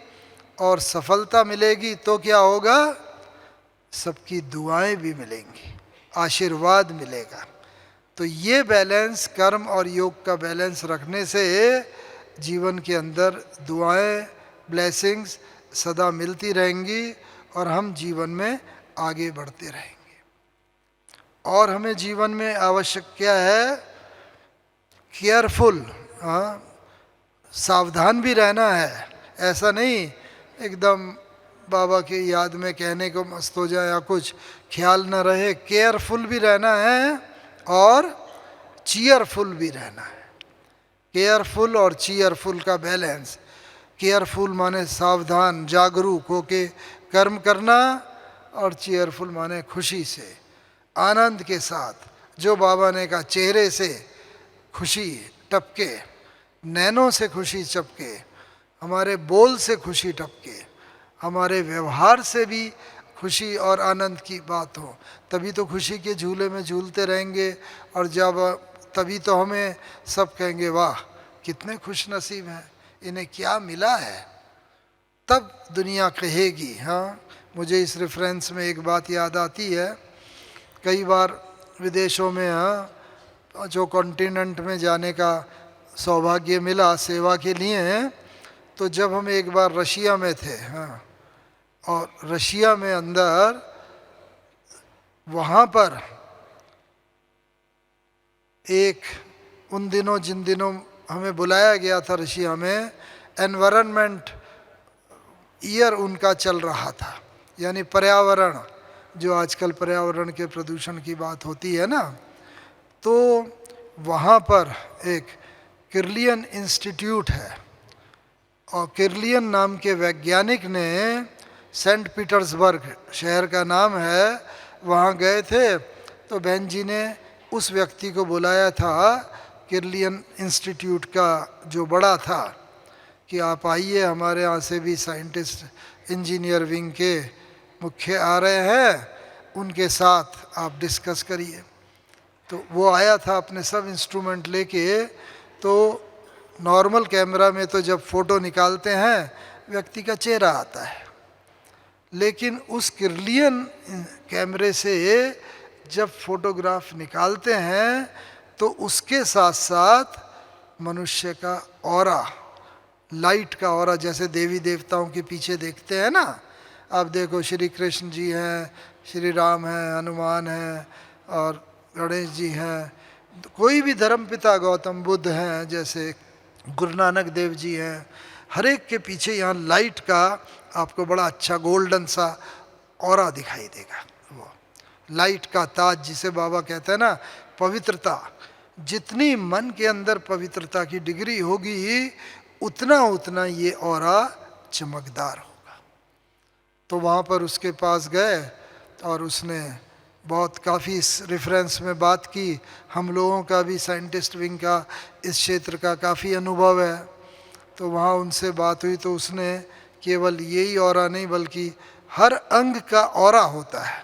और सफलता मिलेगी तो क्या होगा? सबकी दुआएं भी मिलेंगी, आशीर्वाद मिलेगा। तो ये बैलेंस, कर्म और योग का बैलेंस रखने से जीवन के अंदर दुआएं, ब्लेसिंग्स सदा मिलती रहेंगी और हम जीवन में आगे बढ़ते रहेंगे। और हमें जीवन में आवश्यक क्या है? केयरफुल, सावधान भी रहना है। ऐसा नहीं एकदम बाबा की याद में कहने को मस्त हो जाए या कुछ ख्याल न रहे। केयरफुल भी रहना है और चीयरफुल भी रहना है। केयरफुल और चीयरफुल का बैलेंस। केयरफुल माने सावधान, जागरूक होके कर्म करना, और चीयरफुल माने खुशी से, आनंद के साथ। जो बाबा ने कहा, चेहरे से खुशी टपके, नैनों से खुशी चपके, हमारे बोल से खुशी टपके, हमारे व्यवहार से भी खुशी और आनंद की बात हो, तभी तो खुशी के झूले में झूलते रहेंगे। और जब तभी तो हमें सब कहेंगे, वाह कितने खुश नसीब हैं, इन्हें क्या मिला है। तब दुनिया कहेगी। हाँ, मुझे इस रेफरेंस में एक बात याद आती है, कई बार विदेशों में, हाँ, जो कॉन्टिनेंट में जाने का सौभाग्य मिला सेवा के लिए, तो जब हम एक बार रशिया में थे, हाँ, और रशिया में अंदर वहाँ पर एक, उन दिनों जिन दिनों हमें बुलाया गया था रशिया में, एनवायरनमेंट ईयर उनका चल रहा था, यानी पर्यावरण, जो आजकल पर्यावरण के प्रदूषण की बात होती है ना, तो वहाँ पर एक किर्लियन इंस्टीट्यूट है, और किर्लियन नाम के वैज्ञानिक ने, सेंट पीटर्सबर्ग शहर का नाम है, वहाँ गए थे, तो बहन जी ने उस व्यक्ति को बुलाया था किर्लियन इंस्टीट्यूट का जो बड़ा था, कि आप आइए, हमारे यहाँ से भी साइंटिस्ट इंजीनियर विंग के मुख्य आ रहे हैं, उनके साथ आप डिस्कस करिए। तो वो आया था अपने सब इंस्ट्रूमेंट लेके। तो नॉर्मल कैमरा में तो जब फ़ोटो निकालते हैं व्यक्ति का चेहरा आता है, लेकिन उस किर्लियन कैमरे से जब फोटोग्राफ निकालते हैं तो उसके साथ साथ मनुष्य का ऑरा, लाइट का ऑरा, जैसे देवी देवताओं के पीछे देखते हैं ना, आप देखो श्री कृष्ण जी हैं, श्री राम हैं, हनुमान हैं और गणेश जी हैं, कोई भी धर्मपिता गौतम बुद्ध हैं, जैसे गुरु नानक देव जी हैं, हर एक के पीछे यहाँ लाइट का आपको बड़ा अच्छा गोल्डन सा ऑरा दिखाई देगा। वो लाइट का ताज जिसे बाबा कहते हैं ना, पवित्रता, जितनी मन के अंदर पवित्रता की डिग्री होगी उतना उतना ये ऑरा चमकदार होगा। तो वहाँ पर उसके पास गए और उसने बहुत काफ़ी इस रेफरेंस में बात की। हम लोगों का भी साइंटिस्ट विंग का इस क्षेत्र का काफ़ी अनुभव है, तो वहाँ उनसे बात हुई तो उसने केवल यही ऑरा नहीं बल्कि हर अंग का ऑरा होता है,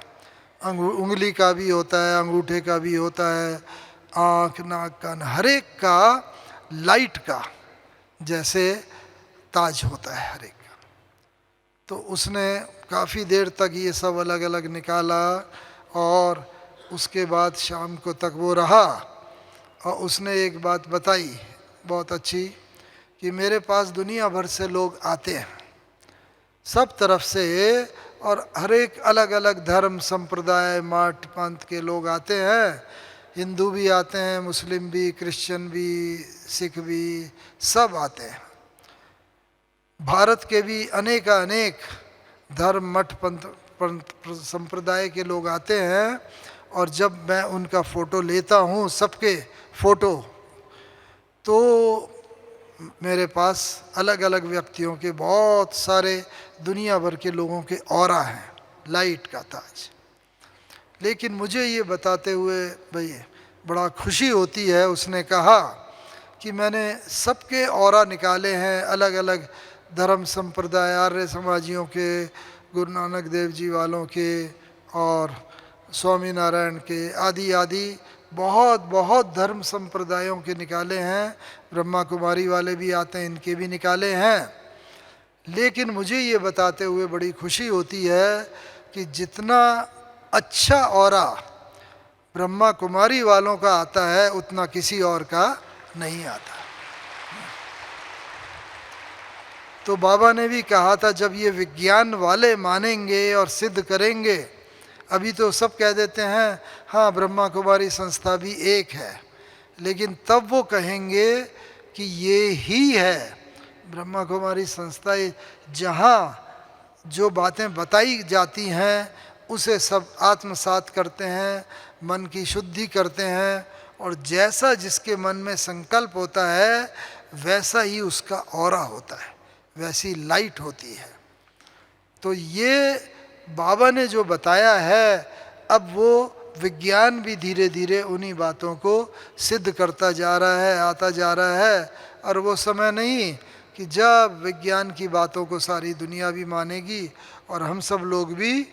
उंगली का भी होता है, अंगूठे का भी होता है, आँख, नाक, कान, हर एक का लाइट का जैसे ताज होता है हर एक का। तो उसने काफ़ी देर तक ये सब अलग अलग निकाला और उसके बाद शाम को तक वो रहा और उसने एक बात बताई बहुत अच्छी, कि मेरे पास दुनिया भर से लोग आते हैं सब तरफ से, और हर एक अलग अलग धर्म संप्रदाय मठ पंथ के लोग आते हैं, हिंदू भी आते हैं, मुस्लिम भी, क्रिश्चियन भी, सिख भी, सब आते हैं। भारत के भी अनेक धर्म मठ पंथ संप्रदाय के लोग आते हैं, और जब मैं उनका फ़ोटो लेता हूँ, सबके फ़ोटो, तो मेरे पास अलग अलग व्यक्तियों के बहुत सारे दुनिया भर के लोगों के ऑरा हैं, लाइट का ताज। लेकिन मुझे ये बताते हुए भाई बड़ा खुशी होती है, उसने कहा कि मैंने सबके ऑरा निकाले हैं, अलग अलग धर्म संप्रदाय, आर्य समाजियों के, गुरु नानक देव जी वालों के और स्वामी नारायण के, आदि आदि बहुत धर्म संप्रदायों के निकाले हैं, ब्रह्मा कुमारी वाले भी आते हैं, इनके भी निकाले हैं। लेकिन मुझे ये बताते हुए बड़ी खुशी होती है कि जितना अच्छा ऑरा ब्रह्मा कुमारी वालों का आता है उतना किसी और का नहीं आता। तो बाबा ने भी कहा था, जब ये विज्ञान वाले मानेंगे और सिद्ध करेंगे, अभी तो सब कह देते हैं हाँ ब्रह्मा कुमारी संस्था भी एक है, लेकिन तब वो कहेंगे कि ये ही है ब्रह्मा कुमारी संस्था, जहाँ जो बातें बताई जाती हैं उसे सब आत्मसात करते हैं, मन की शुद्धि करते हैं, और जैसा जिसके मन में संकल्प होता है वैसा ही उसका ऑरा होता है, वैसी लाइट होती है। तो ये बाबा ने जो बताया है, अब वो विज्ञान भी धीरे धीरे उन्हीं बातों को सिद्ध करता जा रहा है, आता जा रहा है। और वो समय नहीं कि जब विज्ञान की बातों को सारी दुनिया भी मानेगी और हम सब लोग भी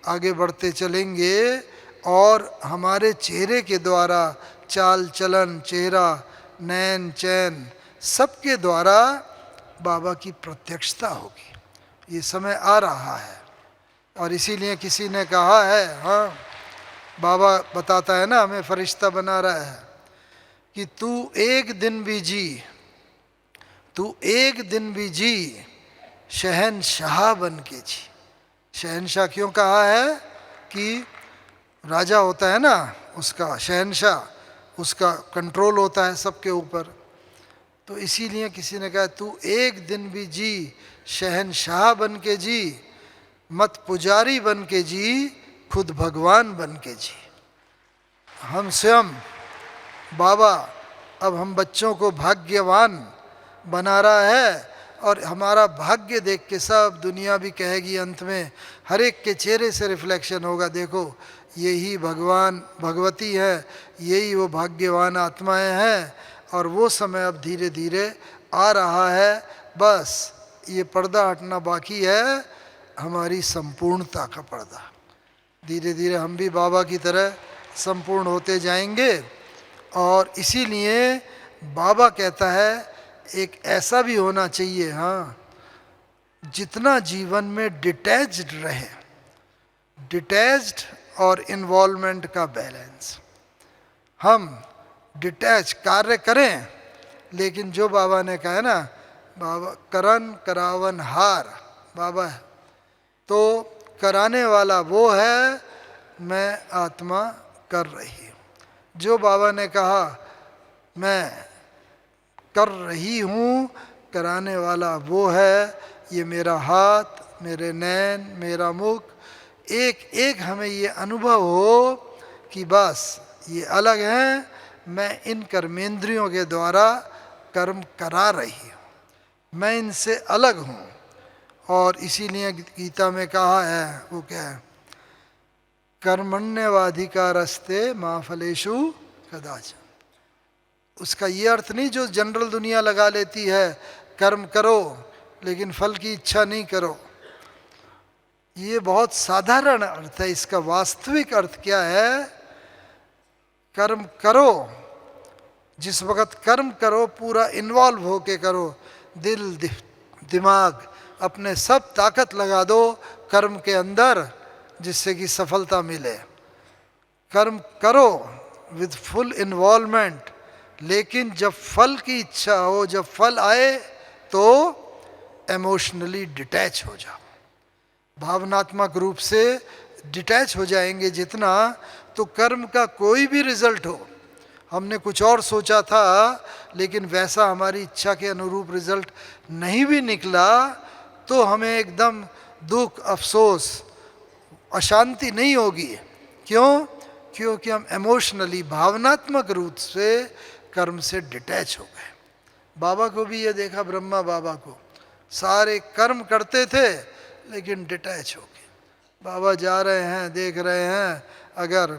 आगे बढ़ते चलेंगे, और हमारे चेहरे के द्वारा, चाल चलन, चेहरा, नैन चैन, सबके द्वारा बाबा की प्रत्यक्षता होगी। ये समय आ रहा है। और इसीलिए किसी ने कहा है, हाँ बाबा बताता है ना, हमें फरिश्ता बना रहा है कि तू एक दिन भी जी, तू एक दिन भी जी शहनशाह बन के जी। शहनशाह क्यों कहा है? कि राजा होता है ना, उसका शहनशाह, उसका कंट्रोल होता है सबके ऊपर। तो इसीलिए किसी ने कहा तू एक दिन भी जी शहनशाह बन के जी, मत पुजारी बन के जी, खुद भगवान बन के जी। हम स्वयं बाबा अब हम बच्चों को भाग्यवान बना रहा है, और हमारा भाग्य देख के सब दुनिया भी कहेगी, अंत में हर एक के चेहरे से रिफ्लेक्शन होगा, देखो यही भगवान भगवती है, यही वो भाग्यवान आत्माएं हैं। और वो समय अब धीरे धीरे आ रहा है, बस ये पर्दा हटना बाकी है, हमारी संपूर्णता का पर्दा। धीरे धीरे हम भी बाबा की तरह संपूर्ण होते जाएंगे। और इसीलिए बाबा कहता है एक ऐसा भी होना चाहिए, हाँ, जितना जीवन में डिटैच्ड रहे, डिटैच्ड और इन्वॉल्वमेंट का बैलेंस। हम डिटैच कार्य करें, लेकिन जो बाबा ने कहा है ना, बाबा करन करावन हार, बाबा है तो कराने वाला वो है, मैं आत्मा कर रही हूँ। जो बाबा ने कहा मैं कर रही हूँ, कराने वाला वो है। ये मेरा हाथ, मेरे नैन, मेरा मुख, एक एक हमें ये अनुभव हो कि बस ये अलग हैं, मैं इन कर्मेंद्रियों के द्वारा कर्म करा रही हूँ, मैं इनसे अलग हूँ। और इसीलिए गीता में कहा है, वो क्या है, कर्मण्यवाधिकारस्ते मा फलेषु कदाचन। उसका ये अर्थ नहीं जो जनरल दुनिया लगा लेती है, कर्म करो लेकिन फल की इच्छा नहीं करो। ये बहुत साधारण अर्थ है। इसका वास्तविक अर्थ क्या है? कर्म करो, जिस वक्त कर्म करो पूरा इन्वॉल्व होके करो, दिल दिमाग अपने सब ताकत लगा दो कर्म के अंदर, जिससे कि सफलता मिले। कर्म करो विद फुल इन्वॉल्वमेंट, लेकिन जब फल की इच्छा हो, जब फल आए तो इमोशनली डिटैच हो जाओ। भावनात्मक रूप से डिटैच हो जाएंगे जितना, तो कर्म का कोई भी रिजल्ट हो, हमने कुछ और सोचा था लेकिन वैसा हमारी इच्छा के अनुरूप रिजल्ट नहीं भी निकला, तो हमें एकदम दुख, अफसोस, अशांति नहीं होगी। क्यों? क्योंकि हम इमोशनली, भावनात्मक रूप से कर्म से डिटैच हो गए। बाबा को भी ये देखा, ब्रह्मा बाबा को, सारे कर्म करते थे लेकिन डिटैच हो गए। बाबा जा रहे हैं, देख रहे हैं, अगर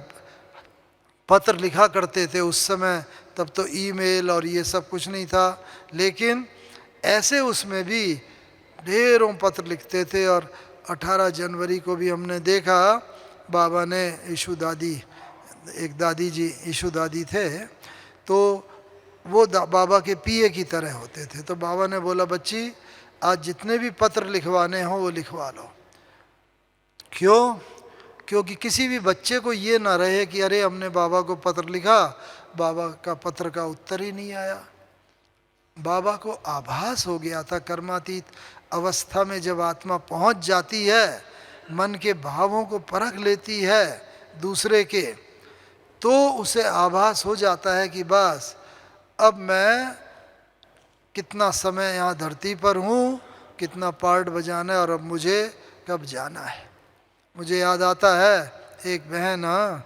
पत्र लिखा करते थे उस समय, तब तो ईमेल और ये सब कुछ नहीं था, लेकिन ऐसे उसमें भी ढेरों पत्र लिखते थे। और 18 जनवरी को भी हमने देखा, बाबा ने ईशु दादी, एक दादी जी ईशु दादी थे, तो वो बाबा के पीए की तरह होते थे। तो बाबा ने बोला, बच्ची आज जितने भी पत्र लिखवाने हो वो लिखवा लो। क्यों? क्योंकि किसी भी बच्चे को ये ना रहे कि अरे हमने बाबा को पत्र लिखा, बाबा का पत्र का उत्तर ही नहीं आया। बाबा को आभास हो गया था, कर्मातीत अवस्था में जब आत्मा पहुंच जाती है, मन के भावों को परख लेती है दूसरे के, तो उसे आभास हो जाता है कि बस अब मैं कितना समय यहाँ धरती पर हूँ, कितना पार्ट बजाना है, और अब मुझे कब जाना है। मुझे याद आता है एक बहन, हाँ,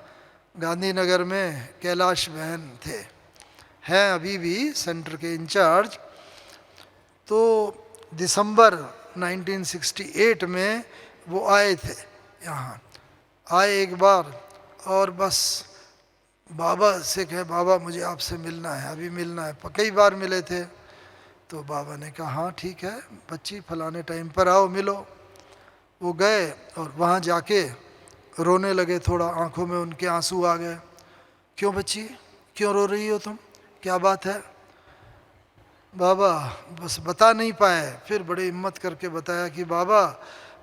गांधीनगर में कैलाश बहन थे, हैं अभी भी सेंटर के इंचार्ज। तो दिसंबर 1968 में वो आए थे यहाँ, आए एक बार, और बस बाबा से कहे, बाबा मुझे आपसे मिलना है, अभी मिलना है। कई बार मिले थे, तो बाबा ने कहा हाँ ठीक है बच्ची, फलाने टाइम पर आओ, मिलो। वो गए और वहाँ जाके रोने लगे, थोड़ा आंखों में उनके आंसू आ गए। क्यों बच्ची, क्यों रो रही हो तुम, क्या बात है? बाबा बस बता नहीं पाए, फिर बड़े हिम्मत करके बताया कि बाबा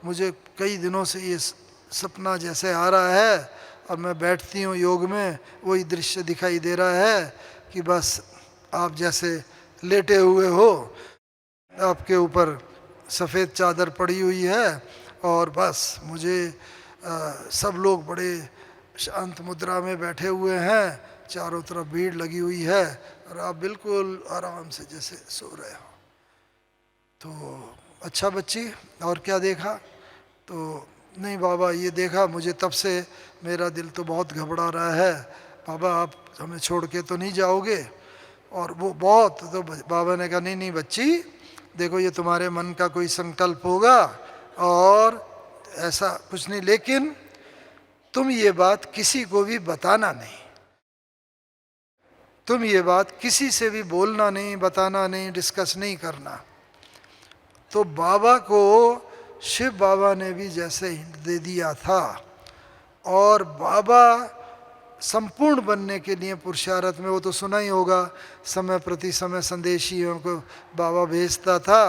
मुझे कई दिनों से ये सपना जैसे आ रहा है और मैं बैठती हूँ योग में, वही दृश्य दिखाई दे रहा है कि बस आप जैसे लेटे हुए हो, आपके ऊपर सफ़ेद चादर पड़ी हुई है और बस मुझे सब लोग बड़े शांत मुद्रा में बैठे हुए हैं, चारों तरफ भीड़ लगी हुई है और आप बिल्कुल आराम से जैसे सो रहे हो। तो अच्छा बच्ची, और क्या देखा? तो नहीं बाबा ये देखा, मुझे तब से मेरा दिल तो बहुत घबरा रहा है, बाबा आप हमें छोड़ के तो नहीं जाओगे? और वो बहुत, तो बाबा ने कहा नहीं नहीं बच्ची, देखो ये तुम्हारे मन का कोई संकल्प होगा और ऐसा कुछ नहीं, लेकिन तुम ये बात किसी को भी बताना नहीं, तुम ये बात किसी से भी बोलना नहीं, बताना नहीं, डिस्कस नहीं करना। तो बाबा को शिव बाबा ने भी जैसे हिंट दे दिया था और बाबा संपूर्ण बनने के लिए पुरुषार्थ में, वो तो सुना ही होगा, समय प्रति समय संदेशियों को बाबा भेजता था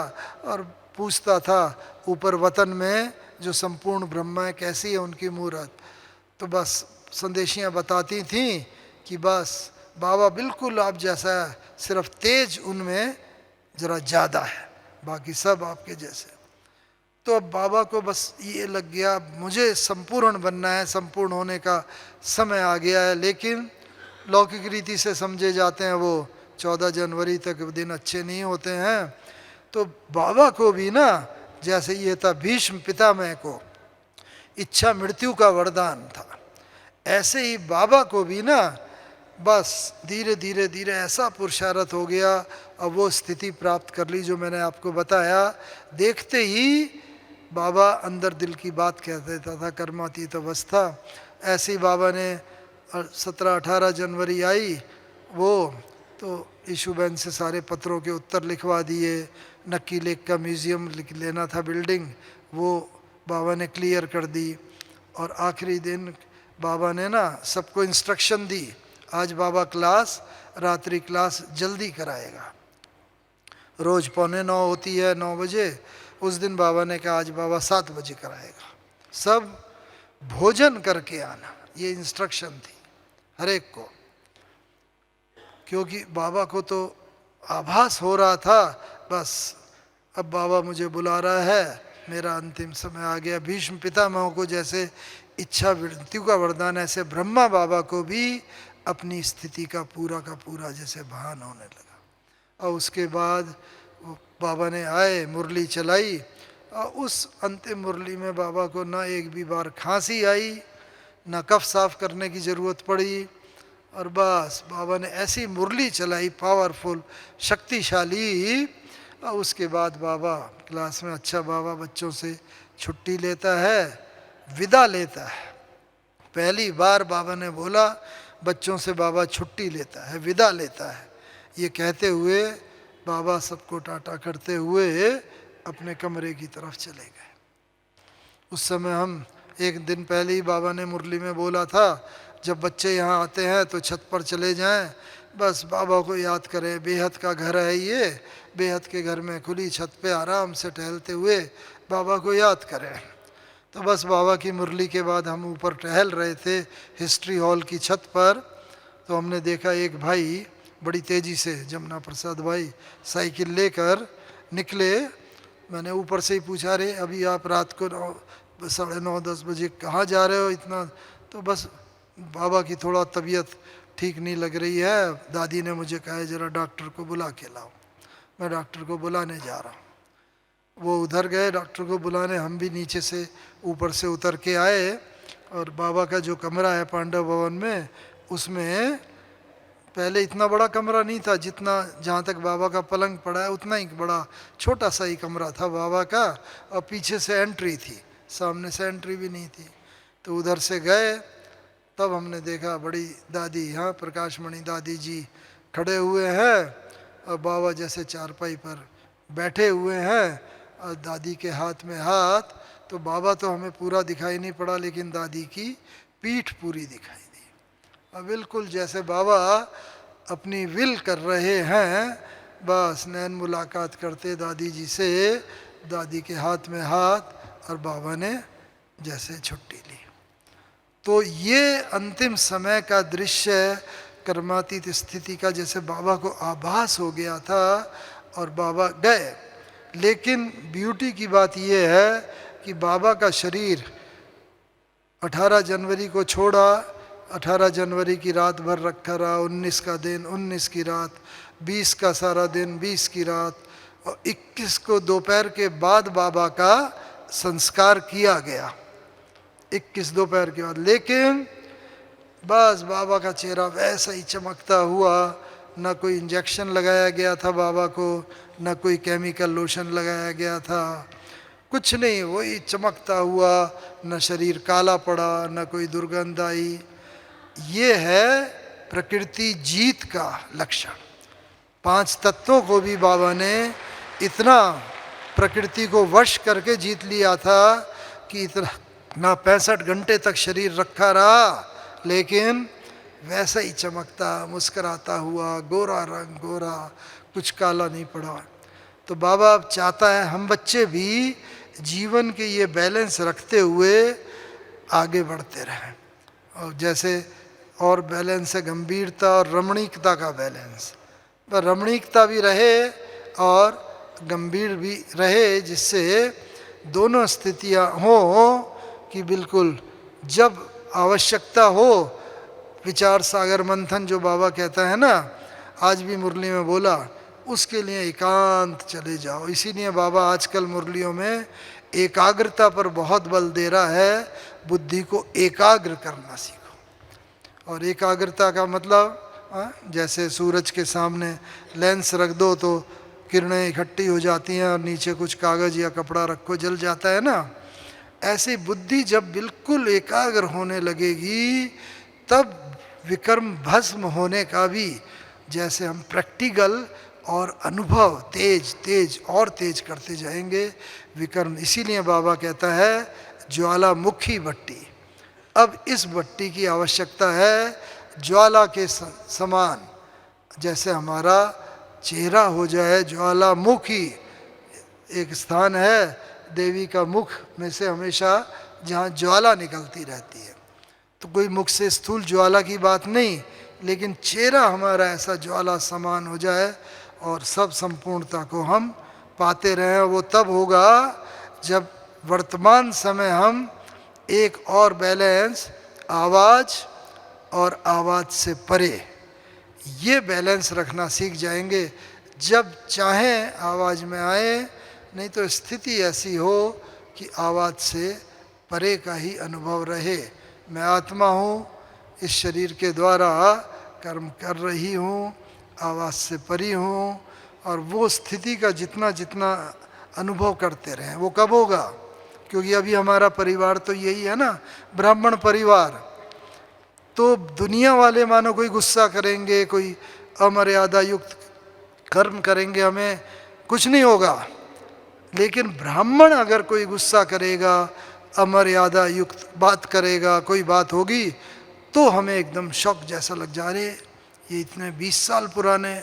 और पूछता था ऊपर वतन में जो संपूर्ण ब्रह्मा है कैसी है उनकी मूर्त। तो बस संदेशियाँ बताती थीं कि बस बाबा बिल्कुल आप जैसा है, सिर्फ तेज उनमें ज़रा ज़्यादा है, बाकी सब आपके जैसे। तो अब बाबा को बस ये लग गया मुझे संपूर्ण बनना है, संपूर्ण होने का समय आ गया है। लेकिन लौकिक रीति से समझे जाते हैं वो 14 जनवरी तक दिन अच्छे नहीं होते हैं। तो बाबा को भी ना जैसे ये था भीष्म पितामह को इच्छा मृत्यु का वरदान था, ऐसे ही बाबा को भी ना बस धीरे धीरे धीरे ऐसा पुरुषार्थ हो गया, अब वो स्थिति प्राप्त कर ली जो मैंने आपको बताया। देखते ही बाबा अंदर दिल की बात कह देता था, कर्मातीत अवस्था। ऐसे ही बाबा ने 17-18 जनवरी आई वो, तो ईशू बहन से सारे पत्रों के उत्तर लिखवा दिए, नक्की लेक का म्यूज़ियम लेना था बिल्डिंग, वो बाबा ने क्लियर कर दी। और आखिरी दिन बाबा ने ना सबको इंस्ट्रक्शन दी, आज बाबा क्लास, रात्रि क्लास जल्दी कराएगा, रोज़ 8:45 होती है 9 बजे, उस दिन बाबा ने कहा आज बाबा 7 बजे कराएगा, सब भोजन करके आना, ये इंस्ट्रक्शन थी हर एक को। क्योंकि बाबा को तो आभास हो रहा था बस अब बाबा मुझे बुला रहा है, मेरा अंतिम समय आ गया। भीष्म पितामह को जैसे इच्छा मृत्यु का वरदान, ऐसे ब्रह्मा बाबा को भी अपनी स्थिति का पूरा जैसे भान होने लगा। और उसके बाद बाबा ने आए, मुरली चलाई, और उस अंतिम मुरली में बाबा को ना एक भी बार खांसी आई, ना कफ साफ करने की ज़रूरत पड़ी, और बस बाबा ने ऐसी मुरली चलाई पावरफुल, शक्तिशाली। और उसके बाद बाबा क्लास में, अच्छा बाबा बच्चों से छुट्टी लेता है, विदा लेता है। पहली बार बाबा ने बोला बच्चों से बाबा छुट्टी लेता है, विदा लेता है। ये कहते हुए बाबा सबको टाटा करते हुए अपने कमरे की तरफ चले गए। उस समय हम एक दिन पहले ही बाबा ने मुरली में बोला था जब बच्चे यहाँ आते हैं तो छत पर चले जाएं, बस बाबा को याद करें, बेहद का घर है ये, बेहद के घर में खुली छत पे आराम से टहलते हुए बाबा को याद करें। तो बस बाबा की मुरली के बाद हम ऊपर टहल रहे थे हिस्ट्री हॉल की छत पर, तो हमने देखा एक भाई बड़ी तेज़ी से, जमुना प्रसाद भाई, साइकिल लेकर निकले। मैंने ऊपर से ही पूछा, रे अभी आप रात को 9:30-10 बजे कहाँ जा रहे हो इतना? तो बस बाबा की थोड़ा तबीयत ठीक नहीं लग रही है, दादी ने मुझे कहा है ज़रा डॉक्टर को बुला के लाओ। मैं डॉक्टर को बुलाने जा रहा हूँ। वो उधर गए डॉक्टर को बुलाने, हम भी नीचे से ऊपर से उतर के आए, और बाबा का जो कमरा है पांडव भवन में, उसमें पहले इतना बड़ा कमरा नहीं था, जितना जहाँ तक बाबा का पलंग पड़ा है उतना ही बड़ा छोटा सा ही कमरा था बाबा का, और पीछे से एंट्री थी, सामने से एंट्री भी नहीं थी। तो उधर से गए, तब हमने देखा बड़ी दादी, हाँ प्रकाशमणि दादी जी खड़े हुए हैं, और बाबा जैसे चारपाई पर बैठे हुए हैं, और दादी के हाथ में हाथ। तो बाबा तो हमें पूरा दिखाई नहीं पड़ा, लेकिन दादी की पीठ पूरी दिखाई दी, और बिल्कुल जैसे बाबा अपनी विल कर रहे हैं, बस नैन मुलाकात करते दादी जी से, दादी के हाथ में हाथ और बाबा ने जैसे छुट्टी ली। तो ये अंतिम समय का दृश्य कर्मातीत स्थिति का जैसे बाबा को आभास हो गया था और बाबा गए। लेकिन ब्यूटी की बात यह है कि बाबा का शरीर 18 जनवरी को छोड़ा, 18 जनवरी की रात भर रखा रहा, 19 का दिन 19 की रात, 20 का सारा दिन 20 की रात, और 21 को दोपहर के बाद बाबा का संस्कार किया गया, 21 दोपहर के बाद। लेकिन बस बाबा का चेहरा वैसा ही चमकता हुआ, न कोई इंजेक्शन लगाया गया था बाबा को, न कोई केमिकल लोशन लगाया गया था, कुछ नहीं, वही चमकता हुआ, न शरीर काला पड़ा, न कोई दुर्गंध आई। ये है प्रकृति जीत का लक्षण। 5 तत्वों को भी बाबा ने इतना प्रकृति को वश करके जीत लिया था कि इतना ना 65 घंटे तक शरीर रखा रहा, लेकिन वैसा ही चमकता, मुस्कराता हुआ, गोरा रंग गोरा, कुछ काला नहीं पड़ा। तो बाबा अब चाहता है हम बच्चे भी जीवन के ये बैलेंस रखते हुए आगे बढ़ते रहें। और जैसे और बैलेंस है गंभीरता और रमणीकता का बैलेंस, पर रमणीकता भी रहे और गंभीर भी रहे, जिससे दोनों स्थितियां हों कि बिल्कुल जब आवश्यकता हो, विचार सागर मंथन जो बाबा कहता है ना, आज भी मुरली में बोला, उसके लिए एकांत चले जाओ। इसीलिए बाबा आजकल मुरलियों में एकाग्रता पर बहुत बल दे रहा है, बुद्धि को एकाग्र करना सीखो। और एकाग्रता का मतलब जैसे सूरज के सामने लेंस रख दो तो किरणें इकट्ठी हो जाती हैं और नीचे कुछ कागज़ या कपड़ा रखो जल जाता है ना, ऐसी बुद्धि जब बिल्कुल एकाग्र होने लगेगी तब विकर्म भस्म होने का भी, जैसे हम प्रैक्टिकल और अनुभव तेज तेज और तेज करते जाएंगे विकर्म। इसीलिए बाबा कहता है ज्वालामुखी भट्टी। अब इस भट्टी की आवश्यकता है ज्वाला के समान, जैसे हमारा चेहरा हो जाए ज्वालामुखी। एक स्थान है देवी का मुख में से हमेशा जहाँ ज्वाला निकलती रहती है, तो कोई मुख से स्थूल ज्वाला की बात नहीं, लेकिन चेहरा हमारा ऐसा ज्वाला समान हो जाए और सब संपूर्णता को हम पाते रहें। वो तब होगा जब वर्तमान समय हम एक और बैलेंस, आवाज़ और आवाज़ से परे, ये बैलेंस रखना सीख जाएंगे। जब चाहें आवाज़ में आए, नहीं तो स्थिति ऐसी हो कि आवाज़ से परे का ही अनुभव रहे। मैं आत्मा हूँ, इस शरीर के द्वारा कर्म कर रही हूँ, आवाज़ से परी हूँ, और वो स्थिति का जितना जितना अनुभव करते रहें। वो कब होगा? क्योंकि अभी हमारा परिवार तो यही है ना, ब्राह्मण परिवार। तो दुनिया वाले मानो कोई गुस्सा करेंगे, कोई अमर्यादा युक्त कर्म करेंगे, हमें कुछ नहीं होगा। लेकिन ब्राह्मण अगर कोई गुस्सा करेगा, अमर्यादा युक्त बात करेगा, कोई बात होगी, तो हमें एकदम शौक जैसा लग जा रहे, ये इतने 20 साल पुराने,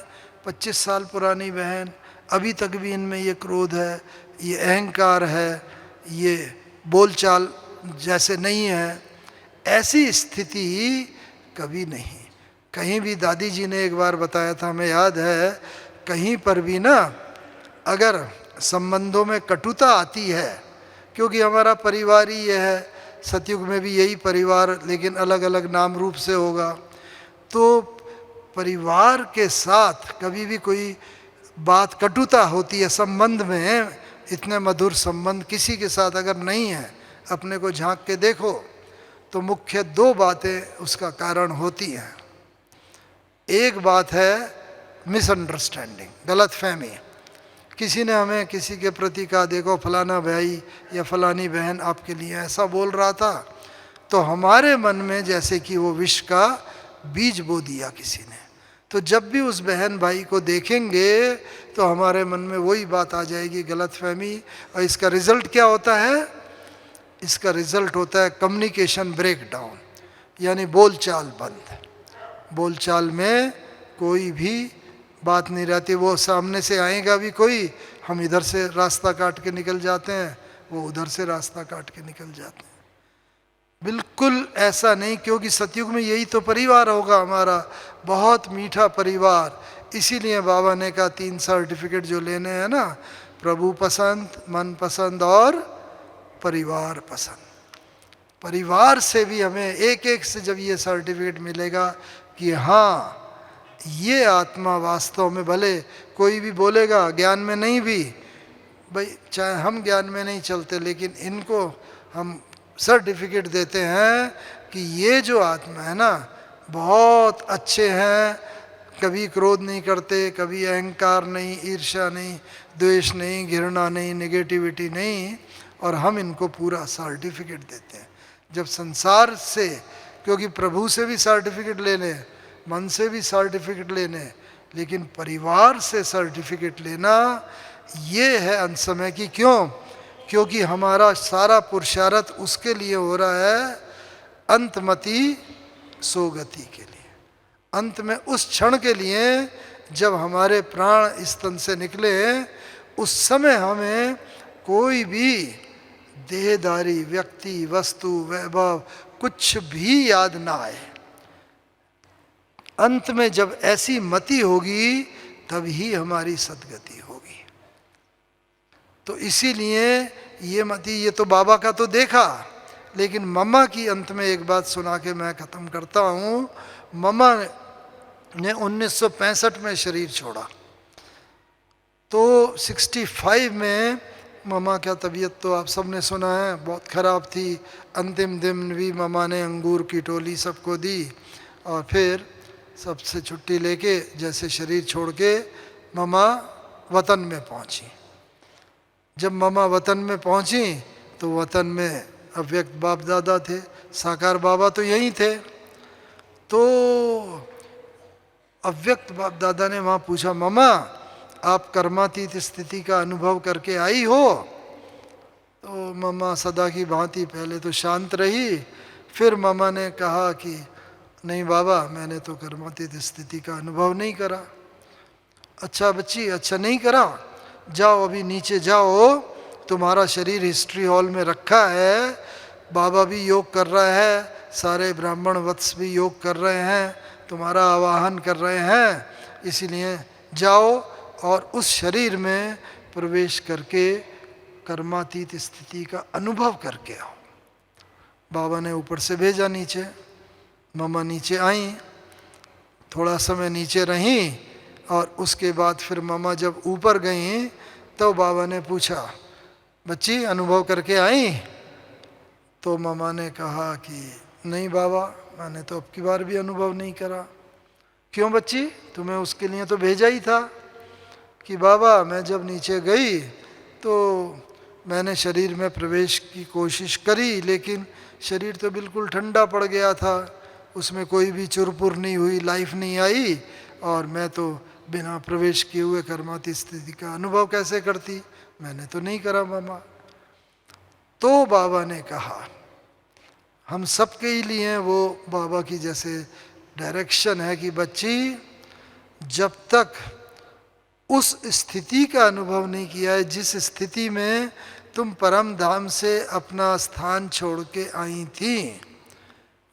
25 साल पुरानी बहन, अभी तक भी इनमें ये क्रोध है, ये अहंकार है, ये बोलचाल जैसे नहीं है। ऐसी स्थिति कभी नहीं। कहीं भी दादी जी ने एक बार बताया था, हमें याद है, कहीं पर भी ना अगर संबंधों में कटुता आती है, क्योंकि हमारा परिवार ही ये है, सतयुग में भी यही परिवार लेकिन अलग अलग नाम रूप से होगा, तो परिवार के साथ कभी भी कोई बात कटुता होती है, संबंध में इतने मधुर संबंध किसी के साथ अगर नहीं है, अपने को झांक के देखो, तो मुख्य 2 बातें उसका कारण होती हैं। एक बात है मिसअंडरस्टैंडिंग, गलत फहमी। किसी ने हमें किसी के प्रति कहा, देखो फलाना भाई या फलानी बहन आपके लिए ऐसा बोल रहा था, तो हमारे मन में जैसे कि वो विष का बीज बो दिया किसी ने। तो जब भी उस बहन भाई को देखेंगे तो हमारे मन में वही बात आ जाएगी, गलत फहमी। और इसका रिजल्ट क्या होता है? इसका रिजल्ट होता है कम्युनिकेशन ब्रेकडाउन, यानी बोलचाल बंद। बोलचाल में कोई भी बात नहीं रहती। वो सामने से आएगा भी कोई, हम इधर से रास्ता काट के निकल जाते हैं, वो उधर से रास्ता काट के निकल जाते हैं। बिल्कुल ऐसा नहीं, क्योंकि सतयुग में यही तो परिवार होगा हमारा, बहुत मीठा परिवार। इसीलिए बाबा ने कहा 3 सर्टिफिकेट जो लेने हैं ना, प्रभु पसंद, मन पसंद और परिवार पसंद। परिवार से भी हमें एक एक से जब ये सर्टिफिकेट मिलेगा कि हाँ ये आत्मा वास्तव में, भले कोई भी बोलेगा ज्ञान में नहीं भी, भाई चाहे हम ज्ञान में नहीं चलते, लेकिन इनको हम सर्टिफिकेट देते हैं कि ये जो आत्मा है ना बहुत अच्छे हैं, कभी क्रोध नहीं करते, कभी अहंकार नहीं, ईर्ष्या नहीं, द्वेष नहीं, घृणा नहीं, नेगेटिविटी नहीं, और हम इनको पूरा सर्टिफिकेट देते हैं। जब संसार से, क्योंकि प्रभु से भी सर्टिफिकेट लेने, मन से भी सर्टिफिकेट लेने, लेकिन परिवार से सर्टिफिकेट लेना ये है अंत समय की। क्यों? क्योंकि हमारा सारा पुरुषार्थ उसके लिए हो रहा है, अंतमति सोगति के लिए, अंत में उस क्षण के लिए जब हमारे प्राण इस तन से निकले, उस समय हमें कोई भी देहधारी व्यक्ति, वस्तु, वैभव कुछ भी याद ना आए। अंत में जब ऐसी मति होगी तभी हमारी सद्गति होगी। तो इसीलिए ये मति, ये तो बाबा का तो देखा, लेकिन मम्मा की अंत में एक बात सुना के मैं ख़त्म करता हूँ। मम्मा ने 1965 में शरीर छोड़ा, तो 65 में मम्मा का तबीयत तो आप सब ने सुना है, बहुत ख़राब थी। अंतिम दिन भी मम्मा ने अंगूर की टोली सबको दी, और फिर सबसे छुट्टी लेके जैसे शरीर छोड़ के मम्मा वतन में पहुंची। जब मम्मा वतन में पहुंची तो वतन में अव्यक्त बाप दादा थे, साकार बाबा तो यहीं थे। तो अव्यक्त बाप दादा ने वहाँ पूछा, मम्मा आप कर्मातीत स्थिति का अनुभव करके आई हो? तो मम्मा सदा की भांति पहले तो शांत रही, फिर मम्मा ने कहा कि नहीं बाबा, मैंने तो कर्मातीत स्थिति का अनुभव नहीं करा। अच्छा बच्ची, अच्छा नहीं करा, जाओ अभी नीचे जाओ, तुम्हारा शरीर हिस्ट्री हॉल में रखा है, बाबा भी योग कर रहा है, सारे ब्राह्मण वत्स भी योग कर रहे हैं, तुम्हारा आवाहन कर रहे हैं, इसीलिए जाओ और उस शरीर में प्रवेश करके कर्मातीत स्थिति का अनुभव करके आओ। बाबा ने ऊपर से भेजा नीचे, मम्मा नीचे आई, थोड़ा समय नीचे रहीं, और उसके बाद फिर मम्मा जब ऊपर गई तो बाबा ने पूछा, बच्ची अनुभव करके आई? तो मम्मा ने कहा कि नहीं बाबा, मैंने तो अब की बार भी अनुभव नहीं करा। क्यों बच्ची, तुम्हें उसके लिए तो भेजा ही था। कि बाबा मैं जब नीचे गई तो मैंने शरीर में प्रवेश की कोशिश करी, लेकिन शरीर तो बिल्कुल ठंडा पड़ गया था, उसमें कोई भी चुरपुर नहीं हुई, लाइफ नहीं आई, और मैं तो बिना प्रवेश किए हुए कर्मातीत स्थिति का अनुभव कैसे करती? मैंने तो नहीं करा मामा। तो बाबा ने कहा, हम सबके लिए वो बाबा की जैसे डायरेक्शन है कि बच्ची जब तक उस स्थिति का अनुभव नहीं किया है जिस स्थिति में तुम परम धाम से अपना स्थान छोड़ के आई थी,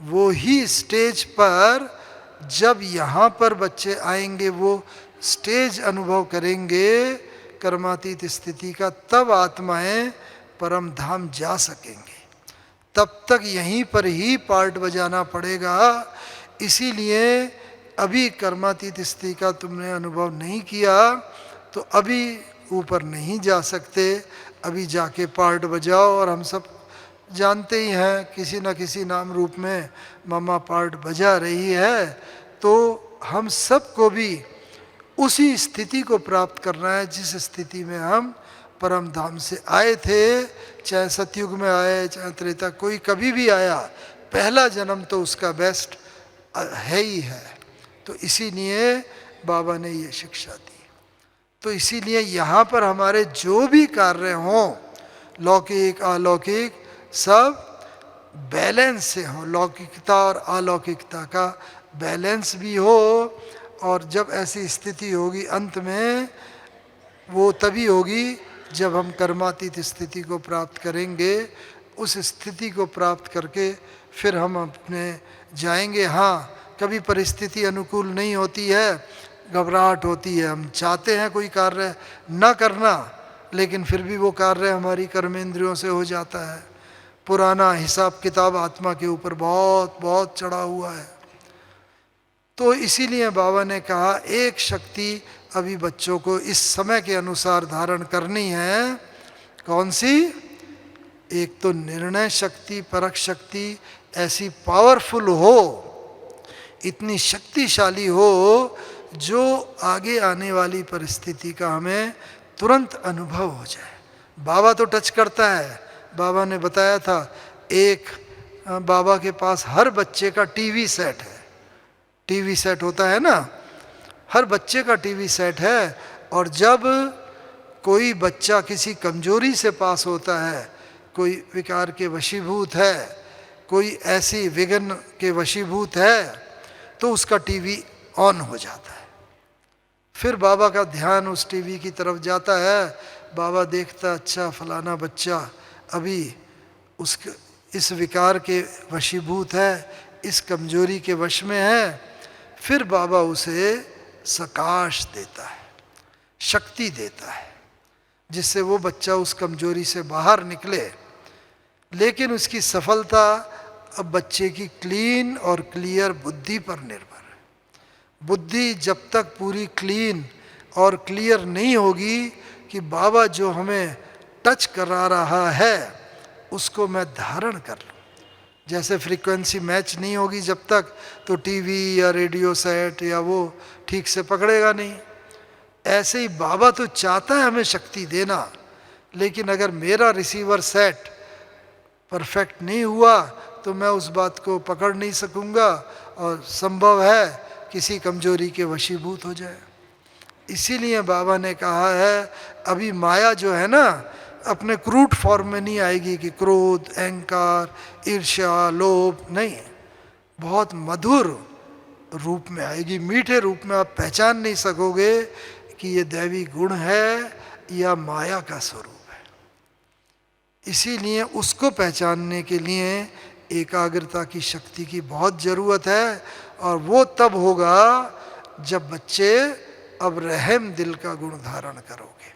वो ही स्टेज पर जब यहाँ पर बच्चे आएंगे वो स्टेज अनुभव करेंगे कर्मातीत स्थिति का, तब आत्माएं परम धाम जा सकेंगे। तब तक यहीं पर ही पार्ट बजाना पड़ेगा। इसीलिए अभी कर्मातीत स्थिति का तुमने अनुभव नहीं किया तो अभी ऊपर नहीं जा सकते, अभी जाके पार्ट बजाओ। और हम सब जानते ही हैं किसी न किसी नाम रूप में मम्मा पार्ट बजा रही है, तो हम सबको भी उसी स्थिति को प्राप्त करना है जिस स्थिति में हम परम धाम से आए थे। चाहे सतयुग में आए चाहे त्रेता, कोई कभी भी आया, पहला जन्म तो उसका बेस्ट है ही है। तो इसीलिए बाबा ने ये शिक्षा दी। तो इसीलिए यहाँ पर हमारे जो भी कार्य हों, लौकिक अलौकिक, सब बैलेंस से हो, लौकिकता और अलौकिकता का बैलेंस भी हो, और जब ऐसी स्थिति होगी अंत में वो तभी होगी जब हम कर्मातीत स्थिति को प्राप्त करेंगे। उस स्थिति को प्राप्त करके फिर हम अपने जाएंगे। हाँ, कभी परिस्थिति अनुकूल नहीं होती है, घबराहट होती है, हम चाहते हैं कोई कार्य न करना, लेकिन फिर भी वो कार्य हमारी कर्मेंद्रियों से हो जाता है। पुराना हिसाब किताब आत्मा के ऊपर बहुत बहुत चढ़ा हुआ है। तो इसीलिए बाबा ने कहा एक शक्ति अभी बच्चों को इस समय के अनुसार धारण करनी है। कौन सी? एक तो निर्णय शक्ति, परख शक्ति ऐसी पावरफुल हो, इतनी शक्तिशाली हो जो आगे आने वाली परिस्थिति का हमें तुरंत अनुभव हो जाए। बाबा तो टच करता है। बाबा ने बताया था एक बाबा के पास हर बच्चे का टीवी सेट है। टीवी सेट होता है ना, हर बच्चे का टीवी सेट है। और जब कोई बच्चा किसी कमजोरी से पास होता है, कोई विकार के वशीभूत है, कोई ऐसी विघ्न के वशीभूत है, तो उसका टीवी ऑन हो जाता है। फिर बाबा का ध्यान उस टीवी की तरफ जाता है। बाबा देखता, अच्छा फलाना बच्चा अभी इस विकार के वशीभूत है, इस कमजोरी के वश में है। फिर बाबा उसे सकाश देता है, शक्ति देता है, जिससे वो बच्चा उस कमजोरी से बाहर निकले। लेकिन उसकी सफलता अब बच्चे की क्लीन और क्लियर बुद्धि पर निर्भर है। बुद्धि जब तक पूरी क्लीन और क्लियर नहीं होगी कि बाबा जो हमें टच करा रहा है उसको मैं धारण कर लूँ, जैसे फ्रीक्वेंसी मैच नहीं होगी जब तक, तो टीवी या रेडियो सेट या वो ठीक से पकड़ेगा नहीं। ऐसे ही बाबा तो चाहता है हमें शक्ति देना, लेकिन अगर मेरा रिसीवर सेट परफेक्ट नहीं हुआ तो मैं उस बात को पकड़ नहीं सकूंगा और संभव है किसी कमजोरी के वशीभूत हो जाए। इसीलिए बाबा ने कहा है अभी माया जो है ना, अपने क्रूड फॉर्म में नहीं आएगी कि क्रोध, अहंकार, ईर्ष्या, लोभ, नहीं, बहुत मधुर रूप में आएगी, मीठे रूप में। आप पहचान नहीं सकोगे कि ये दैवी गुण है या माया का स्वरूप है। इसीलिए उसको पहचानने के लिए एकाग्रता की शक्ति की बहुत ज़रूरत है। और वो तब होगा जब बच्चे अब रहम दिल का गुण धारण करोगे।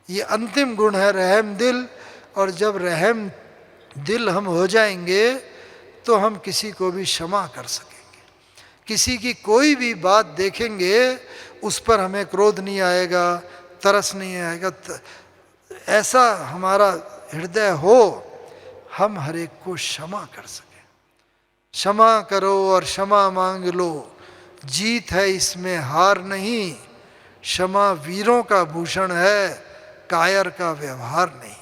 ये अंतिम गुण है रहम दिल। और जब रहम दिल हम हो जाएंगे तो हम किसी को भी क्षमा कर सकेंगे। किसी की कोई भी बात देखेंगे उस पर हमें क्रोध नहीं आएगा, तरस नहीं आएगा। ऐसा हमारा हृदय हो, हम हर एक को क्षमा कर सकें। क्षमा करो और क्षमा मांग लो, जीत है इसमें हार नहीं। क्षमा वीरों का भूषण है, कायर का व्यवहार नहीं।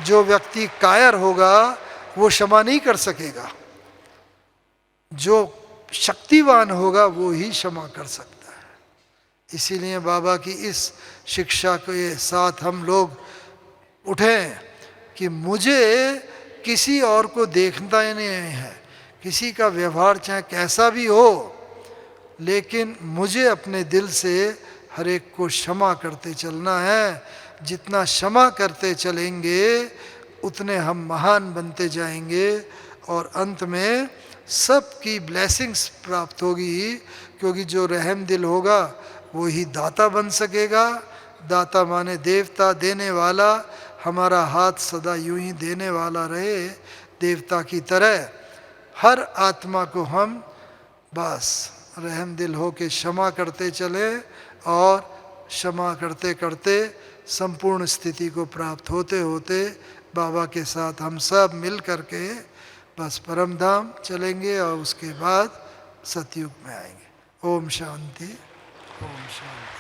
जो व्यक्ति कायर होगा वो क्षमा नहीं कर सकेगा। जो शक्तिवान होगा वो ही क्षमा कर सकता है। इसीलिए बाबा की इस शिक्षा के साथ हम लोग उठें कि मुझे किसी और को देखना ही नहीं है, किसी का व्यवहार चाहे कैसा भी हो, लेकिन मुझे अपने दिल से हर एक को क्षमा करते चलना है। जितना क्षमा करते चलेंगे उतने हम महान बनते जाएंगे और अंत में सबकी ब्लेसिंग्स प्राप्त होगी। क्योंकि जो रहम दिल होगा वो ही दाता बन सकेगा। दाता माने देवता, देने वाला। हमारा हाथ सदा यूं ही देने वाला रहे देवता की तरह। हर आत्मा को हम बस रहम दिल हो के क्षमा करते चले और क्षमा करते करते संपूर्ण स्थिति को प्राप्त होते होते बाबा के साथ हम सब मिल करके बस परम धाम चलेंगे और उसके बाद सतयुग में आएंगे। ओम शांति, ओम शांति।